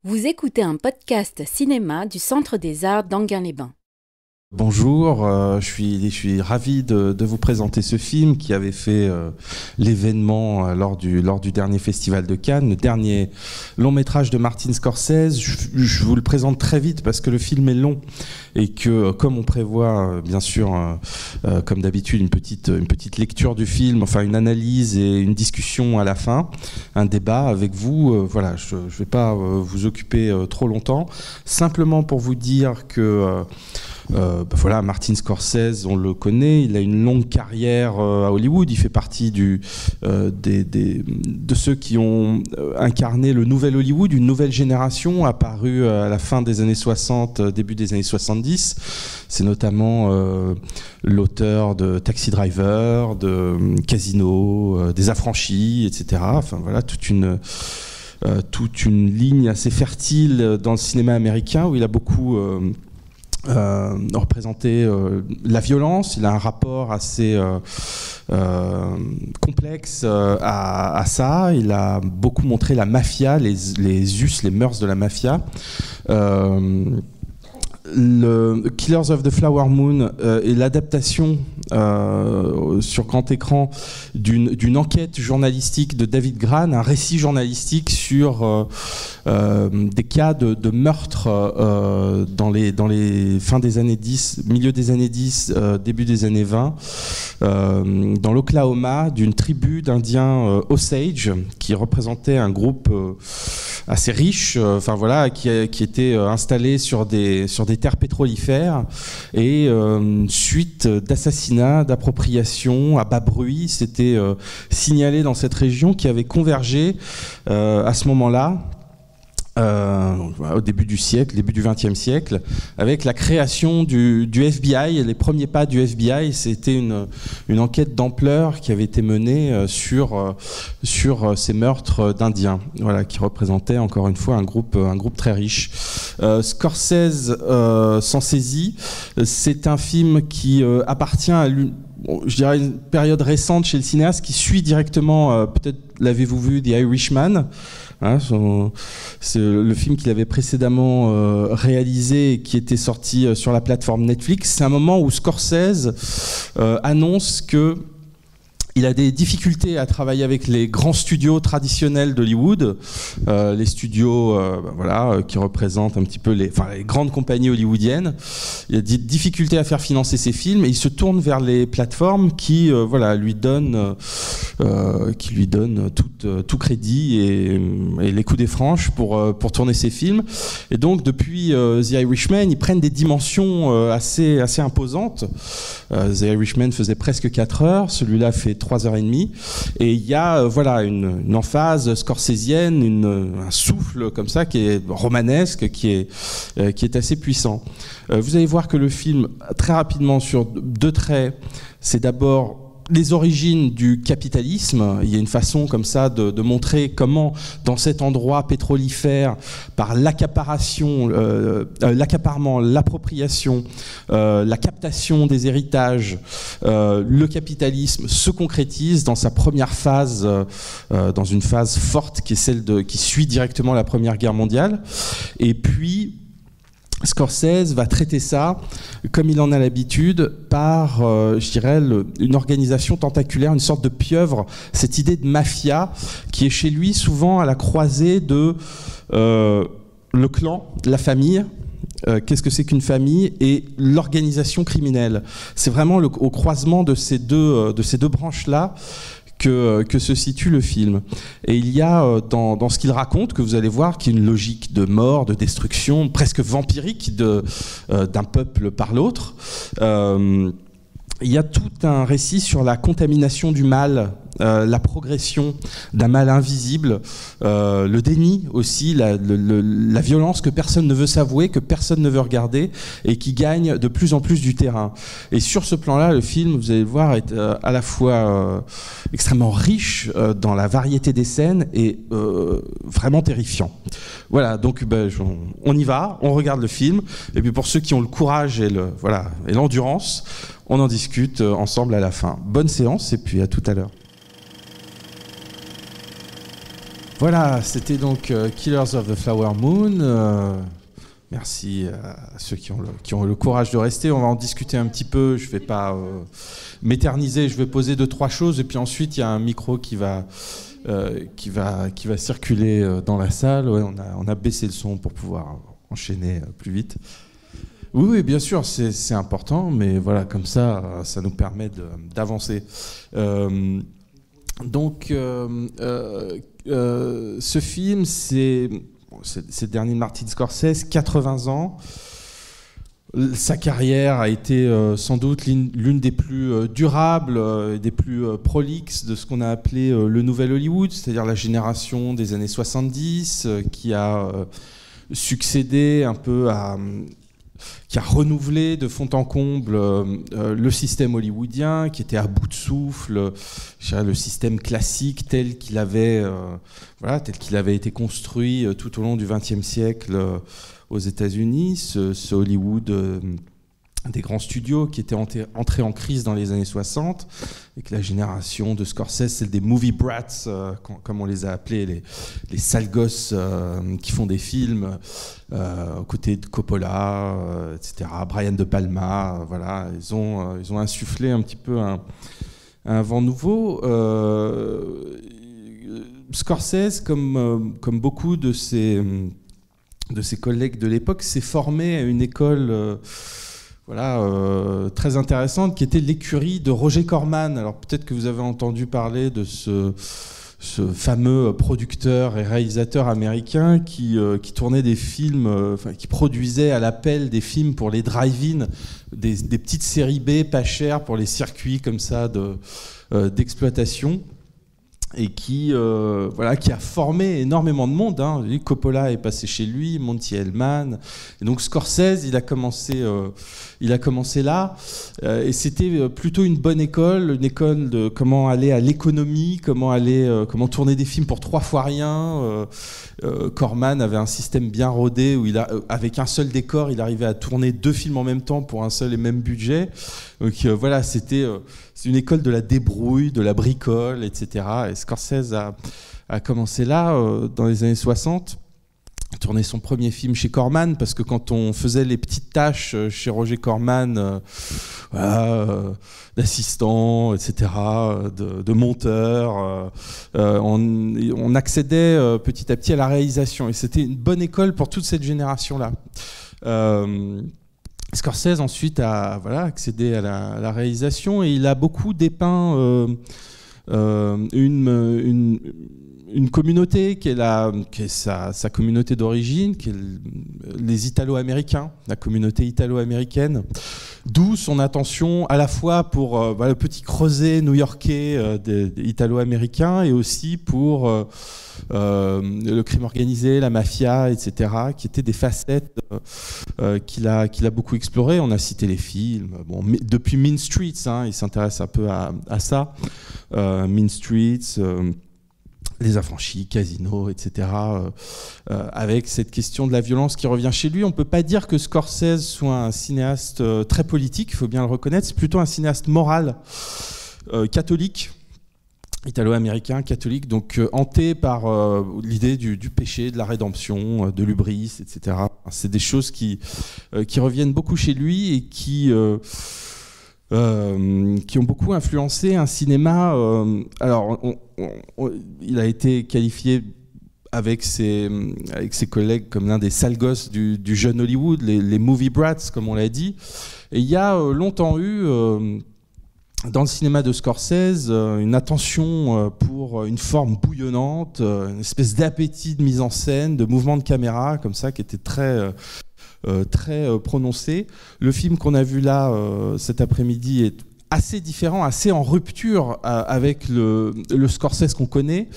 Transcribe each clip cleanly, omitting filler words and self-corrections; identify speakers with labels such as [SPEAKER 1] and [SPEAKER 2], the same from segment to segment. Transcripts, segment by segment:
[SPEAKER 1] Vous écoutez un podcast cinéma du Centre des Arts d'Enghien-les-Bains.
[SPEAKER 2] Bonjour, je suis ravi de vous présenter ce film qui avait fait l'événement lors du dernier festival de Cannes, le dernier long métrage de Martin Scorsese. Je vous le présente très vite parce que le film est long et que, comme on prévoit bien sûr, comme d'habitude, une petite lecture du film, enfin une analyse et une discussion à la fin, un débat avec vous. Voilà, je ne vais pas vous occuper trop longtemps, simplement pour vous dire que voilà, Martin Scorsese, on le connaît, il a une longue carrière à Hollywood, il fait partie de ceux qui ont incarné le nouvel Hollywood, une nouvelle génération apparue à la fin des années 60, début des années 70. C'est notamment l'auteur de Taxi Driver, de Casino, des Affranchis, etc. Enfin voilà, toute une ligne assez fertile dans le cinéma américain où il a beaucoup représenter la violence. Il a un rapport assez complexe à ça. Il a beaucoup montré la mafia, les us, les mœurs de la mafia. Le Killers of the Flower Moon est l'adaptation sur grand écran d'une enquête journalistique de David Grann, un récit journalistique sur des cas de meurtre dans les fins des années 10, milieu des années 10, début des années 20, dans l'Oklahoma, d'une tribu d'Indiens Osage qui représentait un groupe assez riche, enfin voilà, qui était installé sur des terres pétrolifères, et suite d'assassinats, d'appropriations à bas bruit, c'était signalé dans cette région, qui avait convergé à ce moment-là, au début du siècle, début du XXe siècle, avec la création du FBI. Les premiers pas du FBI, c'était une enquête d'ampleur qui avait été menée sur ces meurtres d'Indiens, voilà, qui représentaient encore une fois un groupe très riche. Scorsese s'en saisit. C'est un film qui appartient à je dirais une période récente chez le cinéaste, qui suit directement, peut-être l'avez-vous vu, The Irishman. Hein, c'est le film qu'il avait précédemment réalisé et qui était sorti sur la plateforme Netflix. C'est un moment où Scorsese annonce que il a des difficultés à travailler avec les grands studios traditionnels d'Hollywood, les studios voilà, qui représentent un petit peu les grandes compagnies hollywoodiennes. Il a des difficultés à faire financer ses films et il se tourne vers les plateformes qui lui donnent tout crédit et les coups des franches pour tourner ses films. Et donc depuis The Irishman, ils prennent des dimensions assez imposantes. The Irishman faisait presque 4 heures, celui-là fait 3h30, et il y a une emphase scorsésienne, un souffle comme ça qui est romanesque, qui est assez puissant. Vous allez voir que le film, très rapidement, sur 2 traits, c'est d'abord les origines du capitalisme. Il y a une façon comme ça de montrer comment, dans cet endroit pétrolifère, par l'accaparement, l'appropriation, la captation des héritages, le capitalisme se concrétise dans sa première phase, dans une phase forte qui est celle qui suit directement la Première Guerre mondiale. Et puis Scorsese va traiter ça, comme il en a l'habitude, par, je dirais, une organisation tentaculaire, une sorte de pieuvre, cette idée de mafia qui est chez lui souvent à la croisée de le clan, la famille. Qu'est-ce que c'est qu'une famille, et l'organisation criminelle. C'est vraiment au croisement de ces deux branches-là que se situe le film. Et il y a dans ce qu'il raconte, que vous allez voir, qui est une logique de mort, de destruction, presque vampirique d'un peuple par l'autre. Il y a tout un récit sur la contamination du mal, la progression d'un mal invisible, le déni aussi, la violence que personne ne veut s'avouer, que personne ne veut regarder, et qui gagne de plus en plus du terrain. Et sur ce plan-là, le film, vous allez le voir, est à la fois extrêmement riche dans la variété des scènes et vraiment terrifiant. Voilà, donc on y va, on regarde le film, et puis pour ceux qui ont le courage et l'endurance, on en discute ensemble à la fin. Bonne séance, et puis à tout à l'heure. Voilà, c'était donc Killers of the Flower Moon. Merci à ceux qui ont le courage de rester. On va en discuter un petit peu. Je ne vais pas m'éterniser. Je vais poser 2-3 choses. Et puis ensuite, il y a un micro qui va circuler dans la salle. Ouais, on a baissé le son pour pouvoir enchaîner plus vite. Oui, bien sûr, c'est important. Mais voilà, comme ça nous permet d'avancer. Donc, ce film, c'est le dernier de Martin Scorsese, 80 ans. Sa carrière a été sans doute l'une des plus durables et des plus prolixes de ce qu'on a appelé le Nouvel Hollywood, c'est-à-dire la génération des années 70 qui a succédé un peu qui a renouvelé de fond en comble le système hollywoodien, qui était à bout de souffle, le système classique tel qu'il avait été construit tout au long du XXe siècle aux États-Unis, ce Hollywood des grands studios qui étaient entrés en crise dans les années 60, et que la génération de Scorsese, c'est des movie brats, comme on les a appelés, les sales gosses qui font des films aux côtés de Coppola, etc., Brian De Palma, voilà, ils ont insufflé un petit peu un vent nouveau. Scorsese, comme beaucoup de ses collègues de l'époque, s'est formé à une école très intéressante qui était l'écurie de Roger Corman. Alors peut-être que vous avez entendu parler de ce fameux producteur et réalisateur américain qui tournait des films, qui produisait à l'appel des films pour les drive-in, des petites séries B pas chères pour les circuits comme ça d'exploitation. Et qui a formé énormément de monde. Coppola est passé chez lui, Monty Hellman. Et donc Scorsese, il a commencé là. Et c'était plutôt une bonne école, une école de comment aller à l'économie, comment tourner des films pour 3 fois rien. Corman avait un système bien rodé où avec un seul décor, il arrivait à tourner 2 films en même temps pour un seul et même budget. Donc c'est une école de la débrouille, de la bricole, etc. Et Scorsese a commencé là, dans les années 60, tourner son premier film chez Corman, parce que quand on faisait les petites tâches chez Roger Corman, d'assistant, etc., de monteur, on accédait petit à petit à la réalisation. Et c'était une bonne école pour toute cette génération-là. Scorsese ensuite a accédé à la réalisation, et il a beaucoup dépeint une communauté qui est sa communauté d'origine, qui est les Italo-Américains, la communauté italo-américaine, d'où son attention à la fois pour le petit creuset new-yorkais des Italo-Américains, et aussi pour le crime organisé, la mafia, etc., qui étaient des facettes qu'il a beaucoup explorées. On a cité les films. Depuis Mean Streets, il s'intéresse un peu à ça. Mean Streets, Les Affranchis, Casino, etc., avec cette question de la violence qui revient chez lui. On ne peut pas dire que Scorsese soit un cinéaste très politique, il faut bien le reconnaître. C'est plutôt un cinéaste moral, catholique, italo-américain, catholique, donc hanté par l'idée du péché, de la rédemption, de l'hubris, etc. C'est des choses qui reviennent beaucoup chez lui et qui ont beaucoup influencé un cinéma. Il a été qualifié avec ses collègues comme l'un des sales gosses du jeune Hollywood, les movie brats, comme on l'a dit. Et il y a longtemps eu dans le cinéma de Scorsese une attention pour une forme bouillonnante, une espèce d'appétit de mise en scène, de mouvement de caméra, comme ça, qui était très prononcé. Le film qu'on a vu là cet après-midi est assez différent, assez en rupture avec le Scorsese qu'on connaît,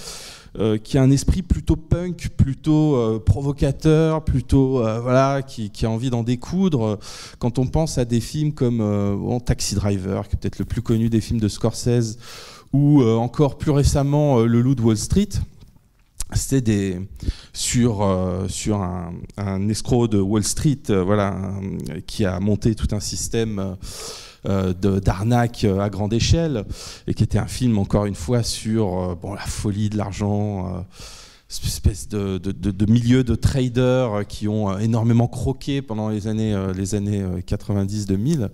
[SPEAKER 2] qui a un esprit plutôt punk, plutôt provocateur, plutôt qui a envie d'en découdre. Quand on pense à des films comme Taxi Driver, qui est peut-être le plus connu des films de Scorsese, ou encore plus récemment Le Loup de Wall Street. C'était sur un escroc de Wall Street, qui a monté tout un système d'arnaque à grande échelle, et qui était un film encore une fois sur la folie de l'argent, espèce de milieu de traders qui ont énormément croqué pendant les années 90-2000.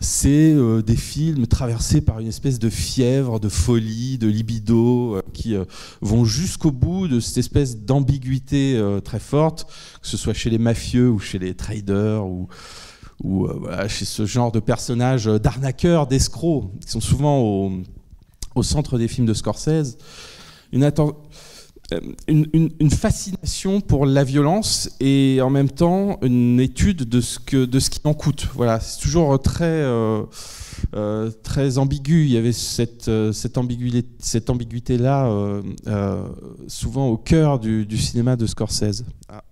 [SPEAKER 2] C'est des films traversés par une espèce de fièvre, de folie, de libido, qui vont jusqu'au bout de cette espèce d'ambiguïté très forte, que ce soit chez les mafieux ou chez les traders ou voilà, chez ce genre de personnages d'arnaqueurs, d'escrocs, qui sont souvent au centre des films de Scorsese. Une fascination pour la violence et en même temps une étude de ce qui en coûte. Voilà, c'est toujours très ambigu. Il y avait cette ambiguïté-là souvent au cœur du cinéma de Scorsese. Ah.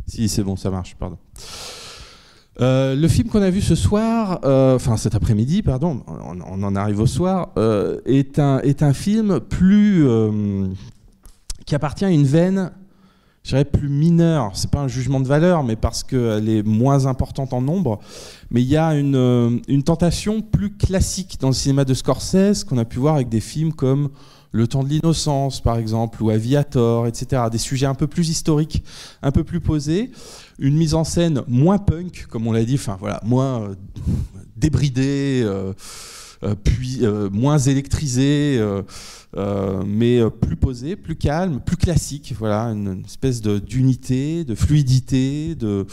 [SPEAKER 2] Si, c'est bon, ça marche, pardon. Le film qu'on a vu ce soir, enfin cet après-midi, pardon, on en arrive au soir, est un film plus... qui appartient à une veine, je dirais, plus mineure. C'est pas un jugement de valeur, mais parce qu'elle est moins importante en nombre. Mais il y a une tentation plus classique dans le cinéma de Scorsese qu'on a pu voir avec des films comme Le Temps de l'innocence, par exemple, ou Aviator, etc. Des sujets un peu plus historiques, un peu plus posés. Une mise en scène moins punk, comme on l'a dit, enfin voilà, moins débridée, puis moins électrisée. Mais plus posé, plus calme, plus classique. Voilà, une espèce d'unité, de fluidité, de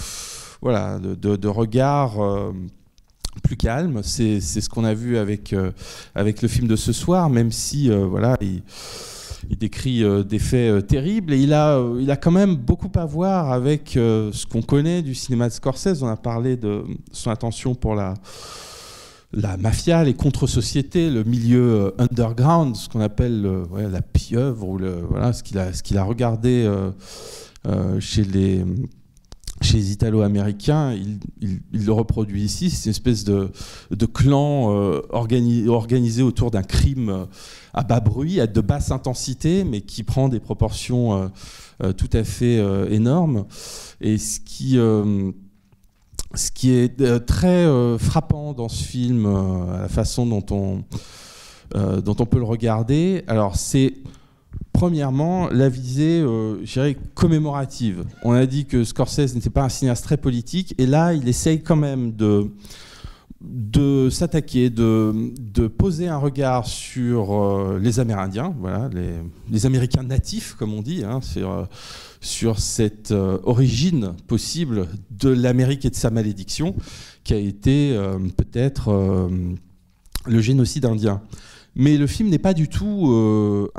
[SPEAKER 2] regard plus calme. C'est ce qu'on a vu avec le film de ce soir, même si voilà, il décrit des faits terribles. Et il a quand même beaucoup à voir avec ce qu'on connaît du cinéma de Scorsese. On a parlé de son attention pour la mafia, les contre-sociétés, le milieu underground, ce qu'on appelle la pieuvre, ou ce qu'il a regardé chez les Italo-Américains, il le reproduit ici. C'est une espèce de clan organisé autour d'un crime à bas bruit, de basse intensité, mais qui prend des proportions tout à fait énormes. Et ce qui est très frappant dans ce film, la façon dont on peut le regarder, alors c'est premièrement la visée, je dirais, commémorative. On a dit que Scorsese n'était pas un cinéaste très politique, et là il essaye quand même de s'attaquer, de poser un regard sur les Amérindiens, voilà, les Américains natifs, comme on dit, hein, sur cette origine possible de l'Amérique et de sa malédiction, qui a été peut-être le génocide indien. Mais le film n'est pas du tout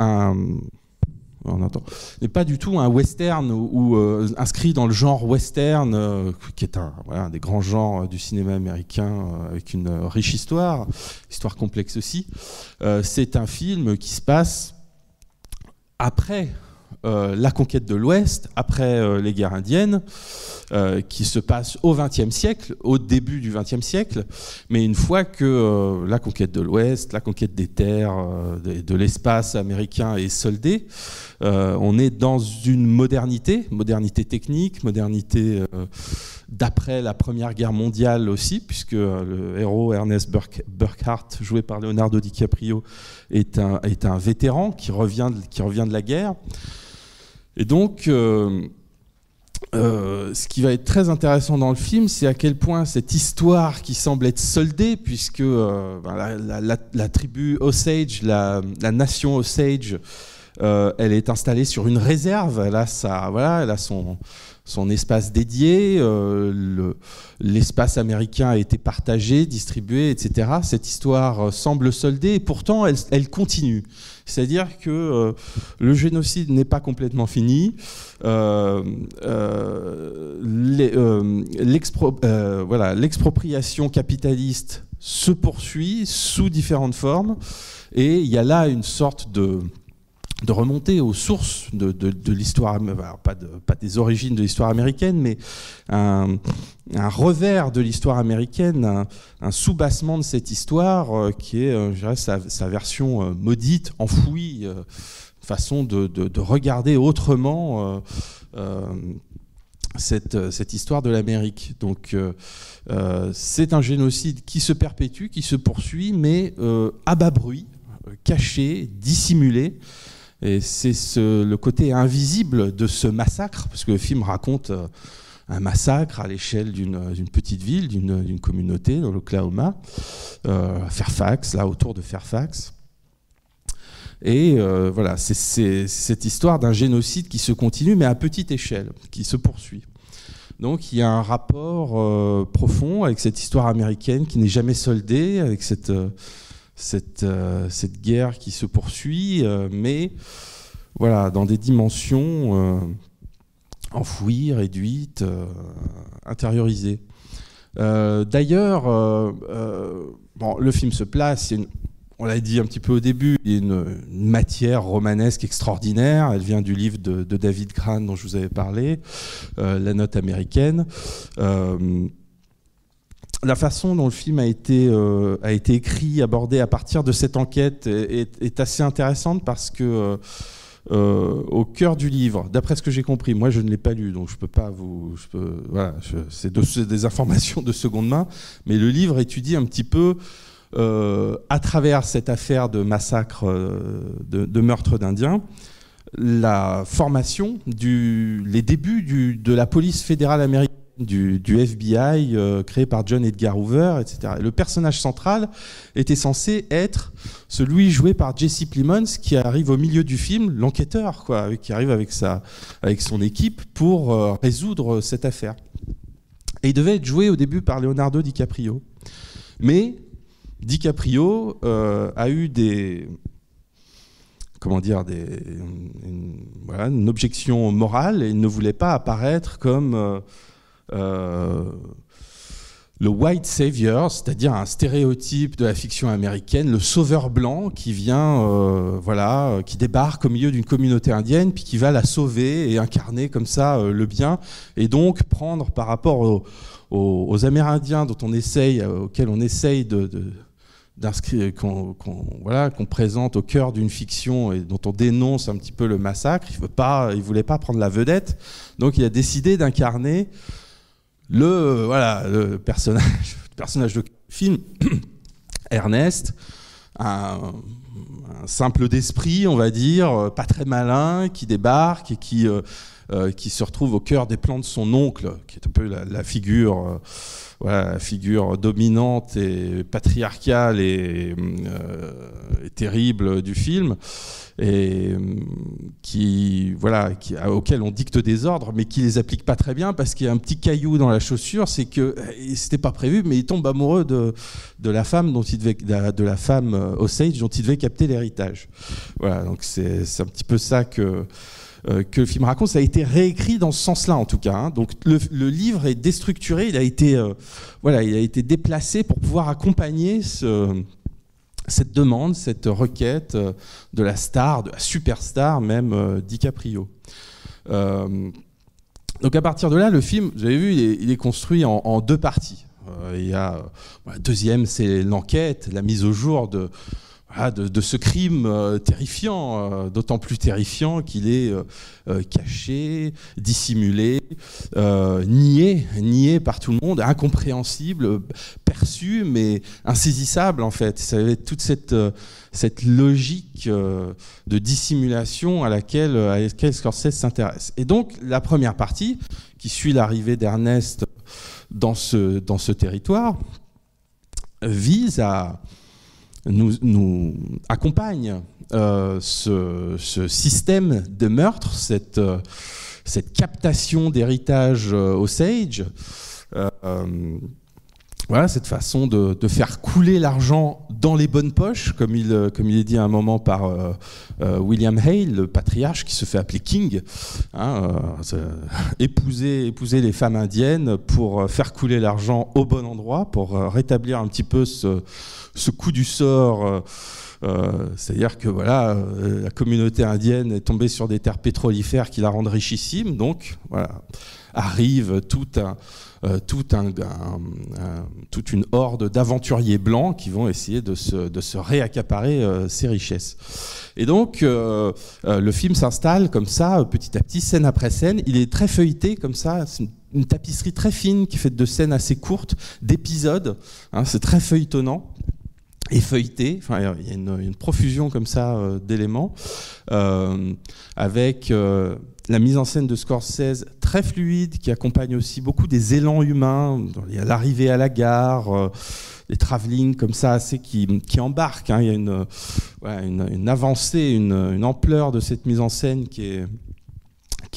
[SPEAKER 2] n'est pas du tout un western ou inscrit dans le genre western, qui est un des grands genres du cinéma américain, avec une riche histoire complexe aussi. C'est un film qui se passe après la conquête de l'Ouest, après les guerres indiennes, qui se passe au XXe siècle, au début du XXe siècle, mais une fois que la conquête de l'Ouest, la conquête des terres, de l'espace américain est soldée, on est dans une modernité technique, modernité d'après la Première Guerre mondiale aussi, puisque le héros Ernest Burkhart, joué par Leonardo DiCaprio, est un vétéran qui revient de la guerre. Et donc, ce qui va être très intéressant dans le film, c'est à quel point cette histoire qui semble être soldée, puisque la tribu Osage, la nation Osage, elle est installée sur une réserve. Elle a son espace dédié, l'espace américain a été partagé, distribué, etc. Cette histoire semble soldée, et pourtant elle continue. C'est-à-dire que le génocide n'est pas complètement fini. L'expropriation capitaliste se poursuit sous différentes formes, et il y a là une sorte de remonter aux sources de l'histoire, pas des origines de l'histoire américaine, mais un revers de l'histoire américaine, un soubassement de cette histoire qui est, je dirais, sa version maudite, enfouie, façon de regarder autrement cette histoire de l'Amérique. Donc c'est un génocide qui se perpétue, qui se poursuit, mais à bas bruit, caché, dissimulé. Et c'est le côté invisible de ce massacre, parce que le film raconte un massacre à l'échelle d'une petite ville, d'une communauté dans l'Oklahoma, Fairfax, là autour de Fairfax. Et voilà, c'est cette histoire d'un génocide qui se continue, mais à petite échelle, qui se poursuit. Donc il y a un rapport profond avec cette histoire américaine qui n'est jamais soldée, avec cette guerre qui se poursuit, mais voilà, dans des dimensions enfouies, réduites, intériorisées. D'ailleurs, bon, le film se place, on l'a dit un petit peu au début, il y a une matière romanesque extraordinaire. Elle vient du livre de David Grann dont je vous avais parlé, La Note américaine. La façon dont le film a été écrit, abordé à partir de cette enquête est assez intéressante parce que au cœur du livre, d'après ce que j'ai compris, moi je ne l'ai pas lu, donc je peux pas vous, voilà, c'est des informations de seconde main, mais le livre étudie un petit peu à travers cette affaire de massacre, de meurtre d'Indiens, la formation, les débuts de la police fédérale américaine, du FBI créé par John Edgar Hoover, etc. Et le personnage central était censé être celui joué par Jesse Plemons, qui arrive au milieu du film, l'enquêteur, quoi, qui arrive avec son équipe pour résoudre cette affaire. Et il devait être joué au début par Leonardo DiCaprio. Mais DiCaprio a eu une objection morale et il ne voulait pas apparaître comme le white savior, c'est-à-dire un stéréotype de la fiction américaine, le sauveur blanc qui vient, qui débarque au milieu d'une communauté indienne, puis qui va la sauver et incarner comme ça le bien, et donc prendre par rapport aux Amérindiens auxquels on essaye qu'on présente au cœur d'une fiction et dont on dénonce un petit peu le massacre. Il voulait pas prendre la vedette, donc il a décidé d'incarner le personnage de film, Ernest, un simple d'esprit, on va dire, pas très malin, qui débarque et qui se retrouve au cœur des plans de son oncle, qui est un peu la figure dominante et patriarcale et terrible du film, et auquel on dicte des ordres, mais qui les applique pas très bien parce qu'il y a un petit caillou dans la chaussure, c'est que c'était pas prévu, mais il tombe amoureux de la femme Osage dont il devait capter l'héritage. Voilà, donc c'est un petit peu ça que le film raconte. Ça a été réécrit dans ce sens-là en tout cas, hein. Donc le livre est déstructuré, il a été déplacé pour pouvoir accompagner cette demande, cette requête de la star, de la superstar même, DiCaprio. Donc à partir de là, le film, vous avez vu, il est construit en deux parties. Il y a la deuxième, c'est l'enquête, la mise au jour de ce crime terrifiant, d'autant plus terrifiant qu'il est caché, dissimulé, nié par tout le monde, incompréhensible, perçu, mais insaisissable en fait. Ça avait toute cette logique de dissimulation à laquelle Scorsese s'intéresse. Et donc la première partie, qui suit l'arrivée d'Ernest dans ce territoire, vise à nous accompagne ce système de meurtre, cette captation d'héritage Osage, cette façon de faire couler l'argent dans les bonnes poches, comme il est dit à un moment par William Hale, le patriarche qui se fait appeler King, épouser les femmes indiennes pour faire couler l'argent au bon endroit, pour rétablir un petit peu ce coup du sort, c'est-à-dire que la communauté indienne est tombée sur des terres pétrolifères qui la rendent richissime, donc arrive toute une horde d'aventuriers blancs qui vont essayer de se réaccaparer ces richesses. Et donc le film s'installe comme ça, petit à petit, scène après scène. Il est très feuilleté comme ça, c'est une tapisserie très fine qui est faite de scènes assez courtes, d'épisodes, c'est très feuilletonnant. feuilleté. Enfin, il y a une profusion comme ça d'éléments, avec la mise en scène de Scorsese très fluide, qui accompagne aussi beaucoup des élans humains. Il y a l'arrivée à la gare, des travelling comme ça, assez qui embarquent. Hein. Il y a une avancée, une ampleur de cette mise en scène qui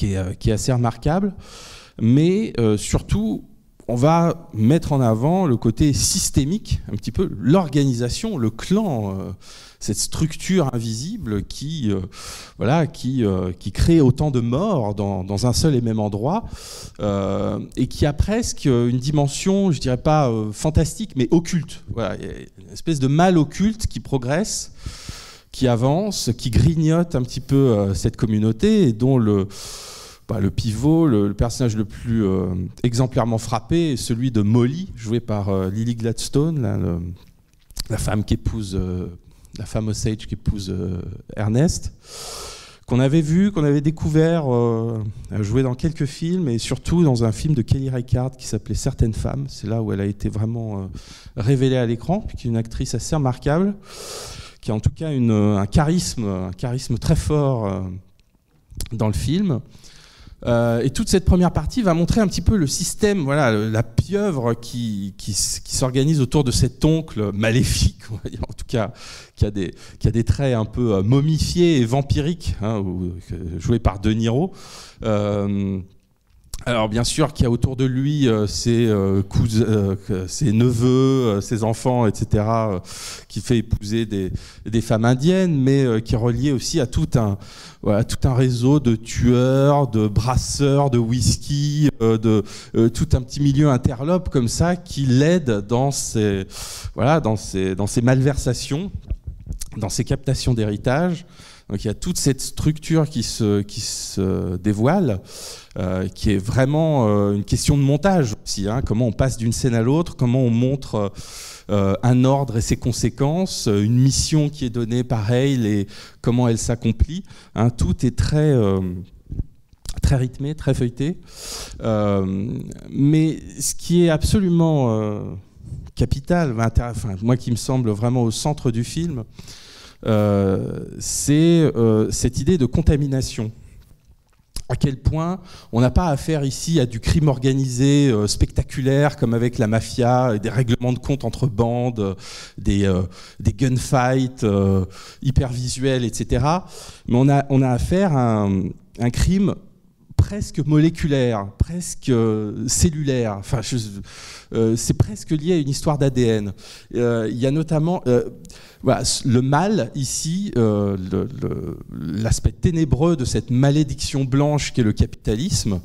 [SPEAKER 2] est assez remarquable. Mais surtout, on va mettre en avant le côté systémique, un petit peu l'organisation, le clan, cette structure invisible qui crée autant de morts dans un seul et même endroit, et qui a presque une dimension, je dirais pas fantastique, mais occulte. Voilà, il y a une espèce de mal occulte qui progresse, qui avance, qui grignote un petit peu cette communauté, et dont le pivot, le personnage le plus exemplairement frappé est celui de Molly, joué par Lily Gladstone, la femme Osage qui épouse Ernest, qu'on avait vu, qu'on avait découvert jouer dans quelques films, et surtout dans un film de Kelly Reichardt qui s'appelait Certaines femmes. C'est là où elle a été vraiment révélée à l'écran, puis qui est une actrice assez remarquable, qui a en tout cas un charisme très fort dans le film. Et toute cette première partie va montrer un petit peu le système, voilà, la pieuvre qui s'organise autour de cet oncle maléfique, on va dire, en tout cas, qui a des traits un peu momifiés et vampiriques, hein, joué par De Niro. Alors bien sûr qu'il y a autour de lui ses neveux, ses enfants, etc., qui fait épouser des femmes indiennes, mais qui est relié aussi à tout un réseau de tueurs, de brasseurs, de whisky, tout un petit milieu interlope comme ça qui l'aide dans ses malversations, dans ses captations d'héritage. Donc il y a toute cette structure qui se dévoile, qui est vraiment une question de montage aussi, hein, comment on passe d'une scène à l'autre, comment on montre un ordre et ses conséquences, une mission qui est donnée par Hale et comment elle s'accomplit. Hein, tout est très rythmé, très feuilleté. Mais ce qui est absolument capital, moi qui me semble vraiment au centre du film, c'est cette idée de contamination. À quel point on n'a pas affaire ici à du crime organisé spectaculaire comme avec la mafia, des règlements de compte entre bandes, des gunfights hyper visuels, etc. Mais on a affaire à un crime presque moléculaire, presque cellulaire. Enfin, c'est presque lié à une histoire d'ADN. Il y a notamment le mal ici, l'aspect ténébreux de cette malédiction blanche qu'est le capitalisme.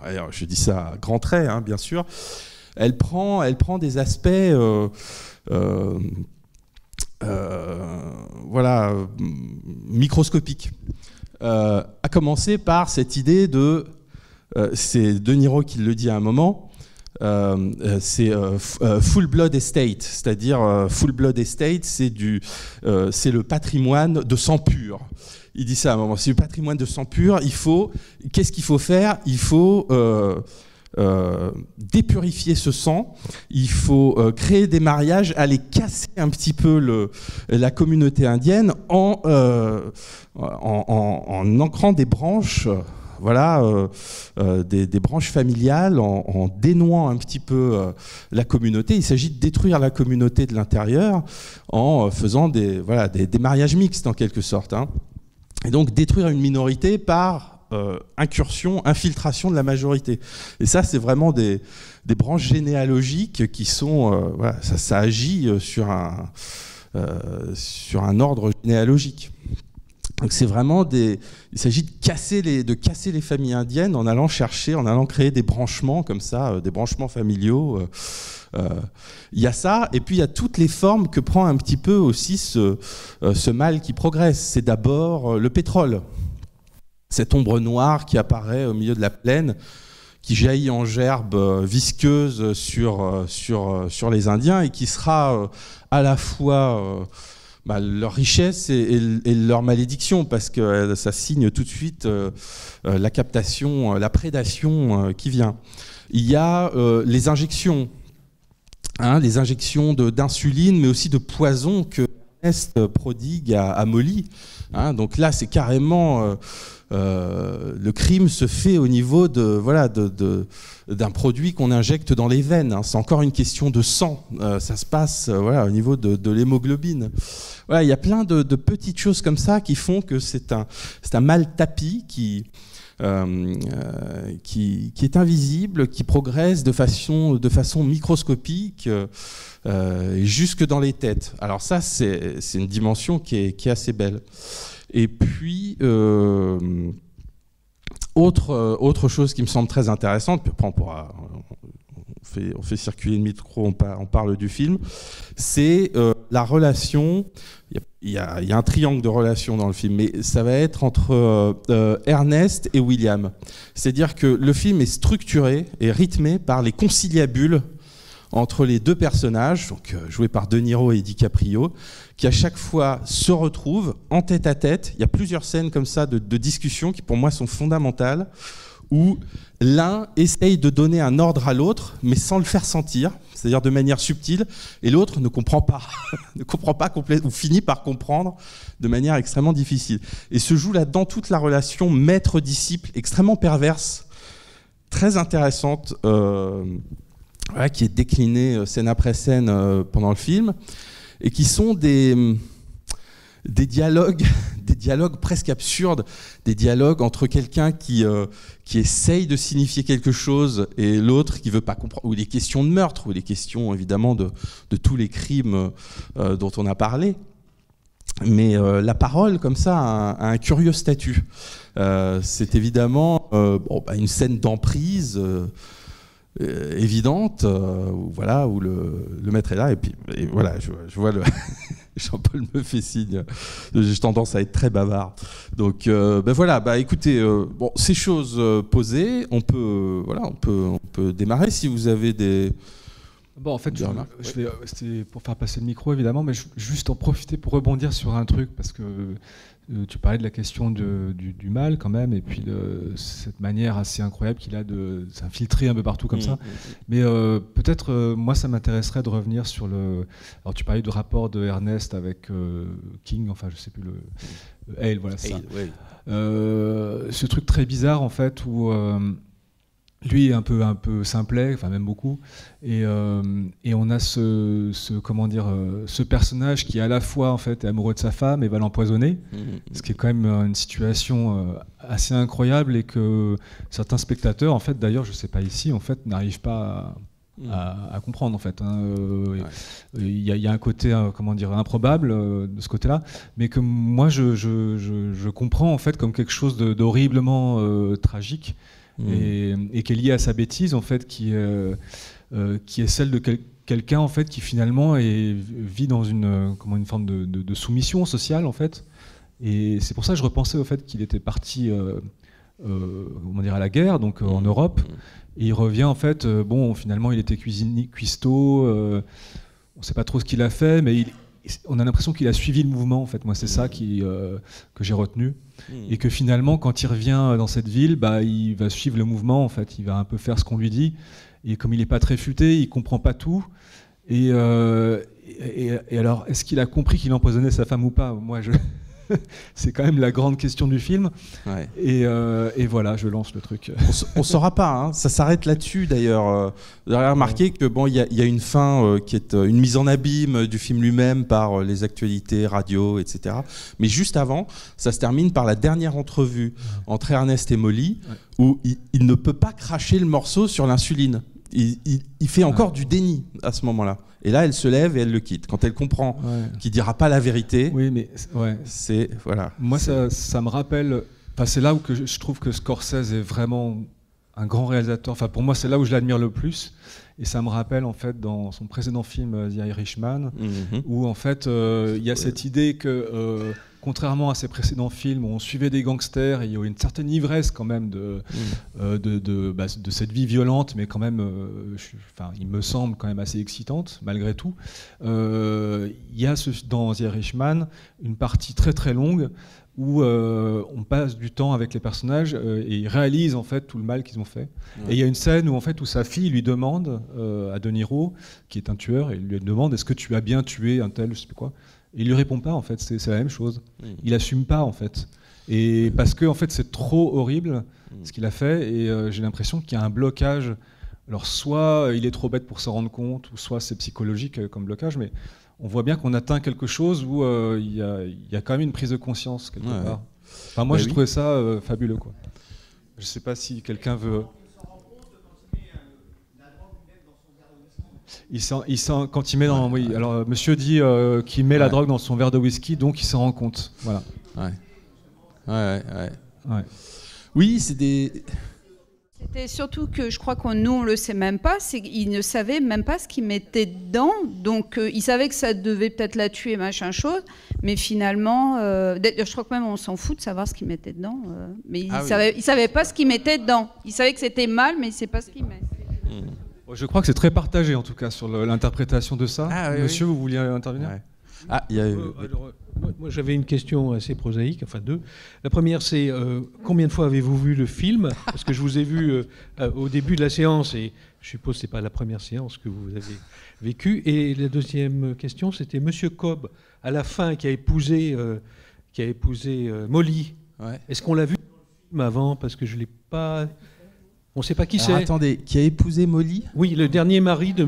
[SPEAKER 2] Alors, je dis ça à grands traits, hein, bien sûr. Elle prend des aspects microscopiques. À commencer par cette idée c'est De Niro qui le dit à un moment, c'est full blood estate, c'est-à-dire full blood estate, c'est le patrimoine de sang pur. Il dit ça à un moment, c'est le patrimoine de sang pur. Qu'est-ce qu'il faut faire? Il faut dépurifier ce sang, il faut créer des mariages, aller casser un petit peu la communauté indienne en ancrant des branches, des branches familiales, en dénouant un petit peu la communauté. Il s'agit de détruire la communauté de l'intérieur en faisant des mariages mixtes en quelque sorte, hein. Et donc détruire une minorité par incursion, infiltration de la majorité. Et ça, c'est vraiment des branches généalogiques qui sont... ça agit sur un ordre généalogique. Donc c'est vraiment il s'agit de casser les familles indiennes en allant créer des branchements comme ça, des branchements familiaux. Il y a ça, et puis il y a toutes les formes que prend un petit peu aussi ce mal qui progresse. C'est d'abord le pétrole. Cette ombre noire qui apparaît au milieu de la plaine, qui jaillit en gerbes visqueuses sur les Indiens et qui sera à la fois leur richesse et leur malédiction, parce que ça signe tout de suite la captation, la prédation qui vient. Il y a les injections. les injections d'insuline, mais aussi de poison que Ernest prodigue à Molly. Donc là, c'est carrément le crime se fait au niveau d'un produit qu'on injecte dans les veines. C'est encore une question de sang. Ça se passe au niveau de l'hémoglobine. Il y a plein de petites choses comme ça qui font que c'est un mal tapis qui est invisible, qui progresse de façon microscopique jusque dans les têtes. Alors ça, c'est une dimension qui est assez belle. Et puis, autre chose qui me semble très intéressante, puis après on fait circuler le micro, on parle du film, c'est la relation. Il y a un triangle de relations dans le film, mais ça va être entre Ernest et William. C'est-à-dire que le film est structuré et rythmé par les conciliabules entre les deux personnages, donc joués par De Niro et DiCaprio, qui à chaque fois se retrouvent en tête à tête. Il y a plusieurs scènes comme ça de discussion qui pour moi sont fondamentales, où l'un essaye de donner un ordre à l'autre, mais sans le faire sentir, c'est-à-dire de manière subtile, et l'autre ne comprend pas, ou finit par comprendre de manière extrêmement difficile. Et se joue là-dedans toute la relation maître-disciple, extrêmement perverse, très intéressante, qui est déclinée scène après scène pendant le film, et qui sont des dialogues presque absurdes, des dialogues entre quelqu'un qui essaye de signifier quelque chose et l'autre qui veut pas comprendre, ou les questions de meurtre, ou les questions évidemment de tous les crimes dont on a parlé. Mais la parole, comme ça, a un curieux statut. C'est évidemment une scène d'emprise évidente, où le maître est là, et voilà, je vois le Jean-Paul me fait signe, j'ai tendance à être très bavard. Donc écoutez, ces choses posées, on peut démarrer si vous avez des...
[SPEAKER 3] Bon, en fait, c'était pour faire passer le micro, évidemment, mais juste en profiter pour rebondir sur un truc, parce que tu parlais de la question du mal, quand même, et puis cette manière assez incroyable qu'il a de s'infiltrer un peu partout comme ça. Mais peut-être, moi, ça m'intéresserait de revenir sur Alors, tu parlais du rapport de Ernest avec King, enfin, je sais plus Hale, voilà, ça.
[SPEAKER 2] Oui.
[SPEAKER 3] Ce truc très bizarre, en fait, où... lui est un peu simplet, enfin même beaucoup, et on a ce personnage qui à la fois en fait est amoureux de sa femme et va l'empoisonner, ce qui est quand même une situation assez incroyable et que certains spectateurs, en fait, d'ailleurs, je sais pas ici, en fait, n'arrivent pas à comprendre, en fait. Il y a un côté improbable de ce côté-là, mais que moi je comprends en fait comme quelque chose d'horriblement tragique. Et qui est lié à sa bêtise, en fait, qui est celle de quelqu'un, en fait, qui finalement vit dans une forme de soumission sociale, en fait. Et c'est pour ça que je repensais au fait qu'il était parti à la guerre, donc en Europe, et il revient, en fait, finalement il était cuistot, on ne sait pas trop ce qu'il a fait, mais on a l'impression qu'il a suivi le mouvement, en fait. Moi, c'est ça que j'ai retenu. Et que finalement, quand il revient dans cette ville, il va suivre le mouvement, en fait. Il va un peu faire ce qu'on lui dit. Et comme il n'est pas très futé, il ne comprend pas tout. Et alors, est-ce qu'il a compris qu'il empoisonnait sa femme ou pas ? Moi, c'est quand même la grande question du film. Ouais. Et voilà, je lance le truc.
[SPEAKER 2] On ne saura pas, hein. Ça s'arrête là-dessus d'ailleurs. Vous avez remarqué que il y a une fin qui est une mise en abîme du film lui-même par les actualités, radio, etc. Mais juste avant, ça se termine par la dernière entrevue entre Ernest et Molly, où il ne peut pas cracher le morceau sur l'insuline. Il fait encore du déni à ce moment-là. Et là, elle se lève et elle le quitte. Quand elle comprend qu'il ne dira pas la vérité, c'est... Voilà.
[SPEAKER 3] Moi, ça me rappelle... c'est là où je trouve que Scorsese est vraiment un grand réalisateur. Enfin, pour moi, c'est là où je l'admire le plus. Et ça me rappelle, en fait, dans son précédent film, The Irishman, où, en fait, il y a cette idée que... contrairement à ses précédents films où on suivait des gangsters et il y a une certaine ivresse quand même de cette vie violente, mais quand même, il me semble quand même assez excitante malgré tout. Il y a dans The Irishman une partie très très longue où on passe du temps avec les personnages et ils réalisent en fait tout le mal qu'ils ont fait. Ouais. Et il y a une scène où sa fille lui demande à De Niro, qui est un tueur, et il lui demande est-ce que tu as bien tué un tel, je sais plus quoi. Et il lui répond pas en fait, c'est la même chose. Il assume pas en fait. Et parce que en fait c'est trop horrible ce qu'il a fait, et j'ai l'impression qu'il y a un blocage. Alors soit il est trop bête pour s'en rendre compte, ou soit c'est psychologique comme blocage, mais on voit bien qu'on atteint quelque chose où il y a quand même une prise de conscience quelque part. Enfin, moi, j'ai trouvé ça fabuleux, quoi. Je sais pas si quelqu'un veut. Quand il met dans. Oui, alors monsieur dit qu'il met la drogue dans son verre de whisky, donc il s'en rend compte. Voilà.
[SPEAKER 2] Ouais. Oui, c'est des.
[SPEAKER 4] C'était surtout que je crois qu'on on le sait même pas, c'est qu'il ne savait même pas ce qu'il mettait dedans, donc il savait que ça devait peut-être la tuer, machin chose, mais finalement, je crois que même on s'en fout de savoir ce qu'il mettait dedans, mais il savait pas ce qu'il mettait dedans. Il savait que c'était mal, mais il sait pas ce qu'il met.
[SPEAKER 3] Je crois que c'est très partagé en tout cas sur l'interprétation de ça. Monsieur, vous vouliez intervenir ?
[SPEAKER 5] Moi, j'avais une question assez prosaïque, enfin deux. La première, c'est combien de fois avez-vous vu le film ? Parce que je vous ai vu au début de la séance, et je suppose que ce n'est pas la première séance que vous avez vécue. Et la deuxième question, c'était Monsieur Cobb, à la fin, qui a épousé Molly. Ouais. Est-ce qu'on l'a vu dans le film avant ? Parce que je ne l'ai pas... On ne sait pas qui c'est.
[SPEAKER 2] Attendez, qui a épousé Molly ?
[SPEAKER 5] Oui, le dernier mari de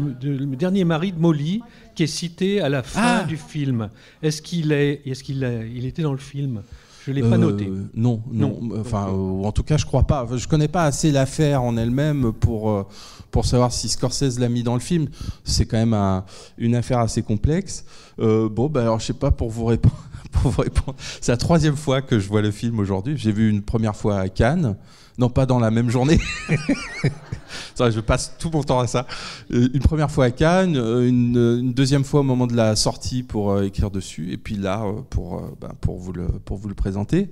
[SPEAKER 5] Molly, qui est cité à la fin du film. Est-ce qu'il était dans le film ? Je ne l'ai pas noté.
[SPEAKER 2] Non. Enfin, en tout cas, je ne crois pas. Je ne connais pas assez l'affaire en elle-même pour savoir si Scorsese l'a mis dans le film. C'est quand même une affaire assez complexe. Alors, je ne sais pas, pour vous répondre. C'est la 3e fois que je vois le film aujourd'hui. J'ai vu une première fois à Cannes. Non, pas dans la même journée. Je passe tout mon temps à ça. Une première fois à Cannes, une deuxième fois au moment de la sortie pour écrire dessus, et puis là pour vous le présenter.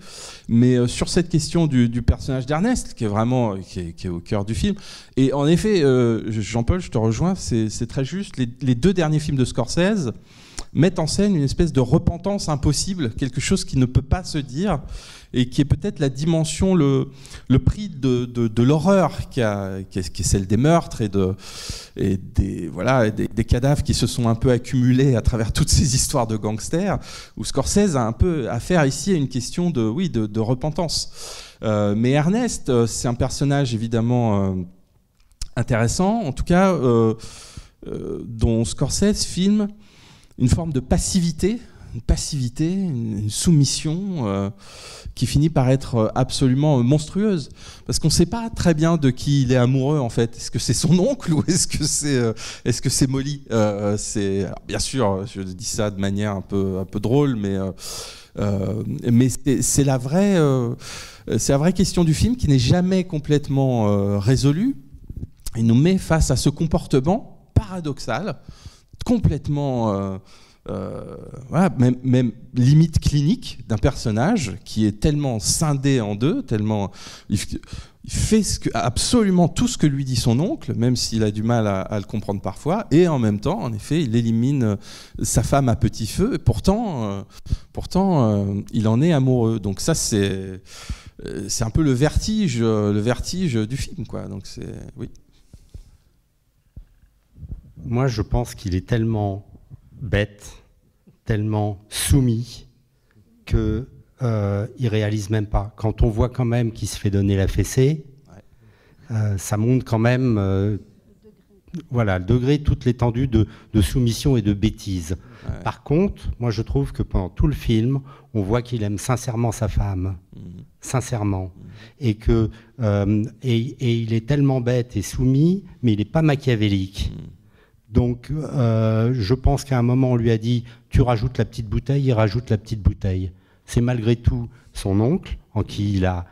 [SPEAKER 2] Mais sur cette question du personnage d'Ernest, qui est vraiment qui est au cœur du film. Et en effet, Jean-Paul, je te rejoins, c'est très juste. Les 2 derniers films de Scorsese mettent en scène une espèce de repentance impossible, quelque chose qui ne peut pas se dire, et qui est peut-être la dimension, le prix de l'horreur qui est celle des meurtres et des cadavres qui se sont un peu accumulés à travers toutes ces histoires de gangsters, où Scorsese a un peu affaire ici à une question de repentance. Mais Ernest, c'est un personnage évidemment intéressant, en tout cas dont Scorsese filme une forme de passivité, une soumission qui finit par être absolument monstrueuse, parce qu'on ne sait pas très bien de qui il est amoureux en fait. Est-ce que c'est son oncle ou est-ce que c'est Molly ? Alors, bien sûr, je dis ça de manière un peu drôle, mais c'est la vraie question du film qui n'est jamais complètement résolue. Il nous met face à ce comportement paradoxal, complètement même limite clinique d'un personnage qui est tellement scindé en deux, tellement il fait absolument tout ce que lui dit son oncle, même s'il a du mal à le comprendre parfois, et en même temps, en effet, il élimine sa femme à petit feu, et pourtant il en est amoureux. Donc ça, c'est un peu le vertige du film, quoi. Donc oui.
[SPEAKER 6] Moi, je pense qu'il est tellement bête, tellement soumis, qu'il réalise même pas. Quand on voit quand même qu'il se fait donner la fessée, ça montre quand même le degré, toute l'étendue de soumission et de bêtise. Ouais. Par contre, moi je trouve que pendant tout le film, on voit qu'il aime sincèrement sa femme, sincèrement, et que il est tellement bête et soumis, mais il n'est pas machiavélique. Donc, je pense qu'à un moment, on lui a dit « tu rajoutes la petite bouteille », il rajoute la petite bouteille. C'est malgré tout son oncle, en qui il a